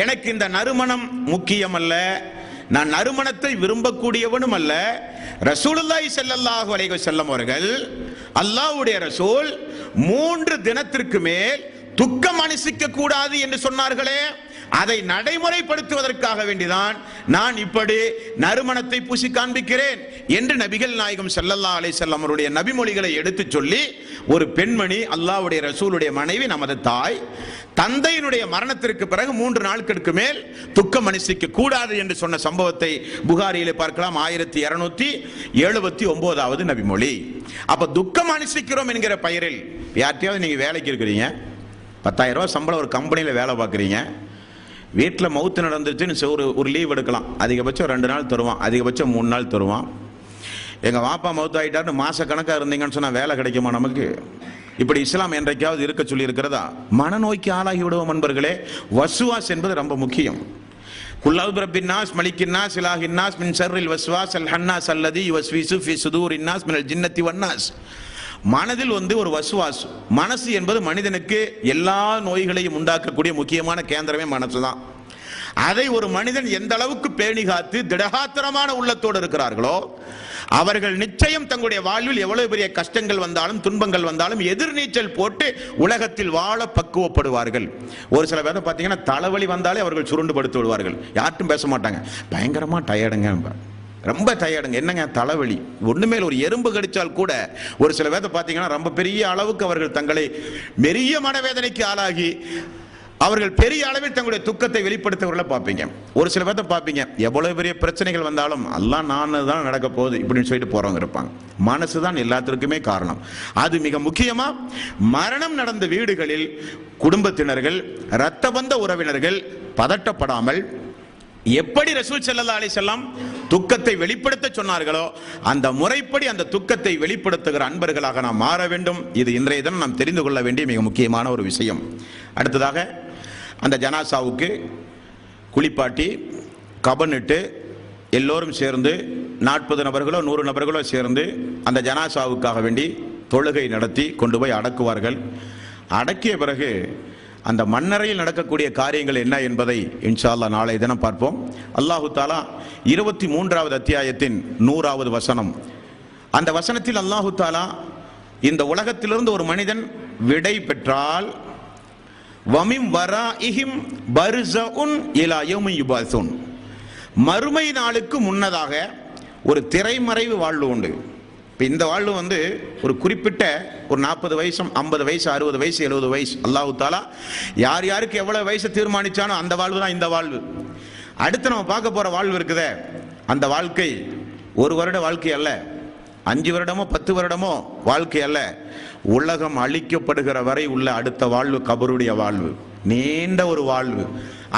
எனக்கு இந்த நறுமணம் முக்கியம் அல்ல, நான் நறுமணத்தை விரும்பக்கூடியவனும் அல்ல. ரசூலுல்லாஹி ஸல்லல்லாஹு அலைஹி வஸல்லம் அவர்கள், அல்லாஹ்வுடைய ரசூல் 3 தினத்திற்கு மேல் துக்கம் அனுஷ்டிக்க கூடாது என்று சொன்னார்களே, அதை நடைமுறைப்படுத்துவதற்காக வேண்டிதான் நான் இப்படி நறுமணத்தை பூசி காண்பிக்கிறேன் என்று நபிகள் நாயகம் ஸல்லல்லாஹு அலைஹி வஸல்லம் அவருடைய நபிமொழிகளை எடுத்து சொல்லி, ஒரு பெண்மணி அல்லாஹ்வுடைய ரசூலுடைய மனைவி நமது தாய் தந்தையினுடைய மரணத்திற்கு பிறகு 3 நாட்களுக்கு மேல் துக்கம் அனுஷ்டிக்க கூடாது என்று சொன்ன சம்பவத்தை புகாரியிலே பார்க்கலாம். 1279வது நபிமொழி. அப்ப துக்கம் அனுஷ்டிக்கிறோம் என்கிற பெயரில் யார்ட்டையாவது நீங்க வேலைக்கு இருக்கிறீங்க, 10,000 ரூபாய் சம்பளம், ஒரு கம்பெனியில் வேலை பார்க்குறீங்க, வீட்டில் மவுத்து நடந்துச்சுன்னு ஒரு லீவ் எடுக்கலாம், அதிகபட்சம் 2 நாள் தருவான், அதிகபட்சம் 3 நாள் தருவான். எங்கள் வாப்பா மவுத்து ஆகிட்டாருன்னு மாசக்கணக்காக இருந்தீங்கன்னு சொன்னால் வேலை கிடைக்குமா நமக்கு? இப்படி இஸ்லாம் என்றைக்காவது இருக்க சொல்லி இருக்கிறதா? மனநோய்க்கு ஆளாகி விடுவோம் நண்பர்களே. வஸ்வாஸ் என்பது ரொம்ப முக்கியம். குல்லாவு ரப்பின்னாஸ் மலிக்கின்னாஸ் இலாஹின்னாஸ் மின் ஷர்ரில் வஸ்வாஸ் அல் ஹன்னாஸ் அல்லதி யுவஸ்விசு ஃபி சுதூரின்னாஸ் மினல் ஜின்னத்தி வன்னாஸ். மனதில் ஒரு வஸ்வாஸ், மனசு என்பது மனிதனுக்கு எல்லா நோய்களையும் உண்டாக்கக்கூடிய முக்கியமான கேந்திரமே மனசு தான். அதை ஒரு மனிதன் எந்த அளவுக்கு பேணி காத்து திடகாத்திரமான உள்ளத்தோடு இருக்கிறார்களோ அவர்கள் நிச்சயம் தங்களுடைய வாழ்வில் எவ்வளவு பெரிய கஷ்டங்கள் வந்தாலும் துன்பங்கள் வந்தாலும் எதிர்நீச்சல் போட்டு உலகத்தில் வாழ பக்குவப்படுவார்கள். ஒரு சில பேர் பார்த்தீங்கன்னா தலைவலி வந்தாலே அவர்கள் சுருண்டு படுத்து விடுவார்கள், யார்ட்டும் பேச மாட்டாங்க, பயங்கரமா டயர்டுங்க, ரொம்ப டயர்டுங்க, என்னங்க தலைவலி, ஒண்ணுமேல ஒரு எறும்பு கடிச்சால் கூட ஒரு சில பேர் பார்த்தீங்கன்னா ரொம்ப பெரிய அளவுக்கு அவர்கள் தங்களை பெரிய மனவேதனைக்கு ஆளாகி அவர்கள் பெரிய அளவில் தங்களுடைய துக்கத்தை வெளிப்படுத்தவர்களை பார்ப்பீங்க. ஒரு சில பேர்த்த பார்ப்பீங்க, எவ்வளவு பெரிய பிரச்சனைகள் வந்தாலும் அல்லாஹ் நான் தான் நடக்க போகுது இப்படின்னு சொல்லிட்டு போறவங்க இருப்பாங்க. மனசு தான் எல்லாத்திற்குமே காரணம். அது மிக முக்கியமா மரணம் நடந்த வீடுகளில் குடும்பத்தினர்கள் இரத்த பந்த உறவினர்கள் பதட்டப்படாமல் எப்படி ரசூல் ஸல்லல்லாஹு அலைஹி வஸல்லம் துக்கத்தை வெளிப்படுத்த சொன்னார்களோ அந்த முறைப்படி அந்த துக்கத்தை வெளிப்படுத்துகிற அன்பர்களாக நாம் மாற வேண்டும். இது இன்றைய தினம் நாம் தெரிந்து கொள்ள வேண்டிய மிக முக்கியமான ஒரு விஷயம். அடுத்ததாக அந்த ஜனாசாவுக்கு குளிப்பாட்டி கபனிட்டு எல்லோரும் சேர்ந்து 40 நபர்களோ 100 நபர்களோ சேர்ந்து அந்த ஜனாசாவுக்காக வேண்டி தொழுகை நடத்தி கொண்டு போய் அடக்குவார்கள். அடக்கிய பிறகு அந்த மண்ணறையில் நடக்கக்கூடிய காரியங்கள் என்ன என்பதை இன்ஷா அல்லாஹ் நாளை தினம் பார்ப்போம். அல்லாஹு தஆலா 23வது அத்தியாயத்தின் 100வது வசனம், அந்த வசனத்தில் அல்லாஹு தஆலா இந்த உலகத்திலிருந்து ஒரு மனிதன் விடை பெற்றால் வமிம் வராஇஹிம் பர்ஸஉன் இலா யௌமி யுபாஸூன், மறுமை நாளுக்கு முன்னதாக ஒரு திரைமறைவு வாழ்வு உண்டு. இப்போ இந்த வாழ்வு ஒரு குறிப்பிட்ட ஒரு 40 வயசு 50 வயசு 60 வயசு 70 வயசு அல்லாஹு தஆலா யார் யாருக்கு எவ்வளவு வயசு தீர்மானிச்சானோ அந்த வாழ்வு தான் இந்த வாழ்வு. அடுத்து நம்ம பார்க்க போற வாழ்வு இருக்குதே, அந்த வாழ்க்கை 1 வருட வாழ்க்கை அல்ல, 5 வருடமோ 10 வருடமோ வாழ்க்கை அல்ல, உலகம் அழிக்கப்படுகிற வரை உள்ள அடுத்த வாழ்வு கபருடைய வாழ்வு, நீண்ட ஒரு வாழ்வு.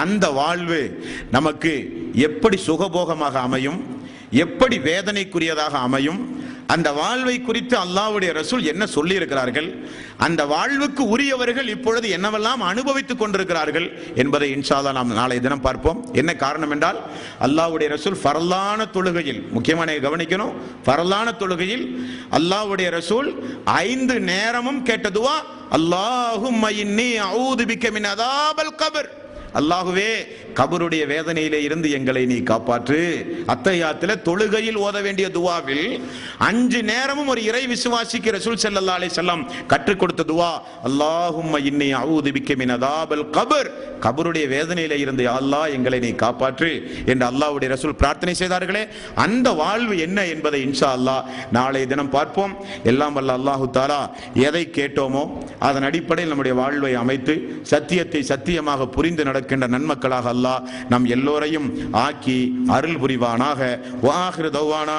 அந்த வாழ்வு நமக்கு எப்படி சுகபோகமாக அமையும், எப்படி வேதனைக்குரியதாக அமையும், அந்த வாழ்வை குறித்து அல்லாஹ்வுடைய ரசூல் என்ன சொல்லி இருக்கிறார்கள், அந்த வாழ்வுக்கு உரியவர்கள் இப்பொழுது என்னவெல்லாம் அனுபவித்துக் கொண்டிருக்கிறார்கள் என்பதை இன்ஷா அல்லாஹ் நாம் நாளை தினம் பார்ப்போம். என்ன காரணம் என்றால் அல்லாஹ்வுடைய ரசூல் ஃபர்லான தொழுகையில், முக்கியமான கவனிக்கணும், ஃபர்லான தொழுகையில் அல்லாஹ்வுடைய ரசூல் 5 நேரமும் கேட்ட துஆ, அல்லாஹும்ம இன்னி அஊது பிக மின் அஸாபில் கப்ர், அல்லாஹுவே கபருடைய வேதனையிலே இருந்து எங்களை நீ காப்பாற்று. அத்தஹியாத்திலே தொழுகையில் ஓத வேண்டிய துஆவில் 5 நேரமும் ஒரு இறை விசுவாசிக்கு ரசூல் ஸல்லல்லாஹு அலைஹி வஸல்லம் கற்றுக் கொடுத்த துஆ, அல்லாஹும்ம இன்னி அஊது பிக மின் அஸாபில் கப்ர், கபருடைய வேதனையிலே இருந்து யா அல்லாஹ் எங்களை நீ காப்பாற்று என்று அல்லாஹ்வுடைய ரசூல் பிரார்த்தனை செய்தார்களே, அந்த வாழ்வு என்ன என்பதை இன்ஷா அல்லாஹ் நாளை தினம் பார்ப்போம். எல்லாம் வல்ல அல்லாஹு தஆலா எதை கேட்டோமோ அதன் அடிப்படையில் நம்முடைய வாழ்வை அமைத்து சத்தியத்தை சத்தியமாக புரிந்து நடக்கின்ற நன்மக்களாக அல்லாஹ் நம் எல்லோரையும் ஆக்கி அருள் புரிவானாக. வஆகிரு தஅவானா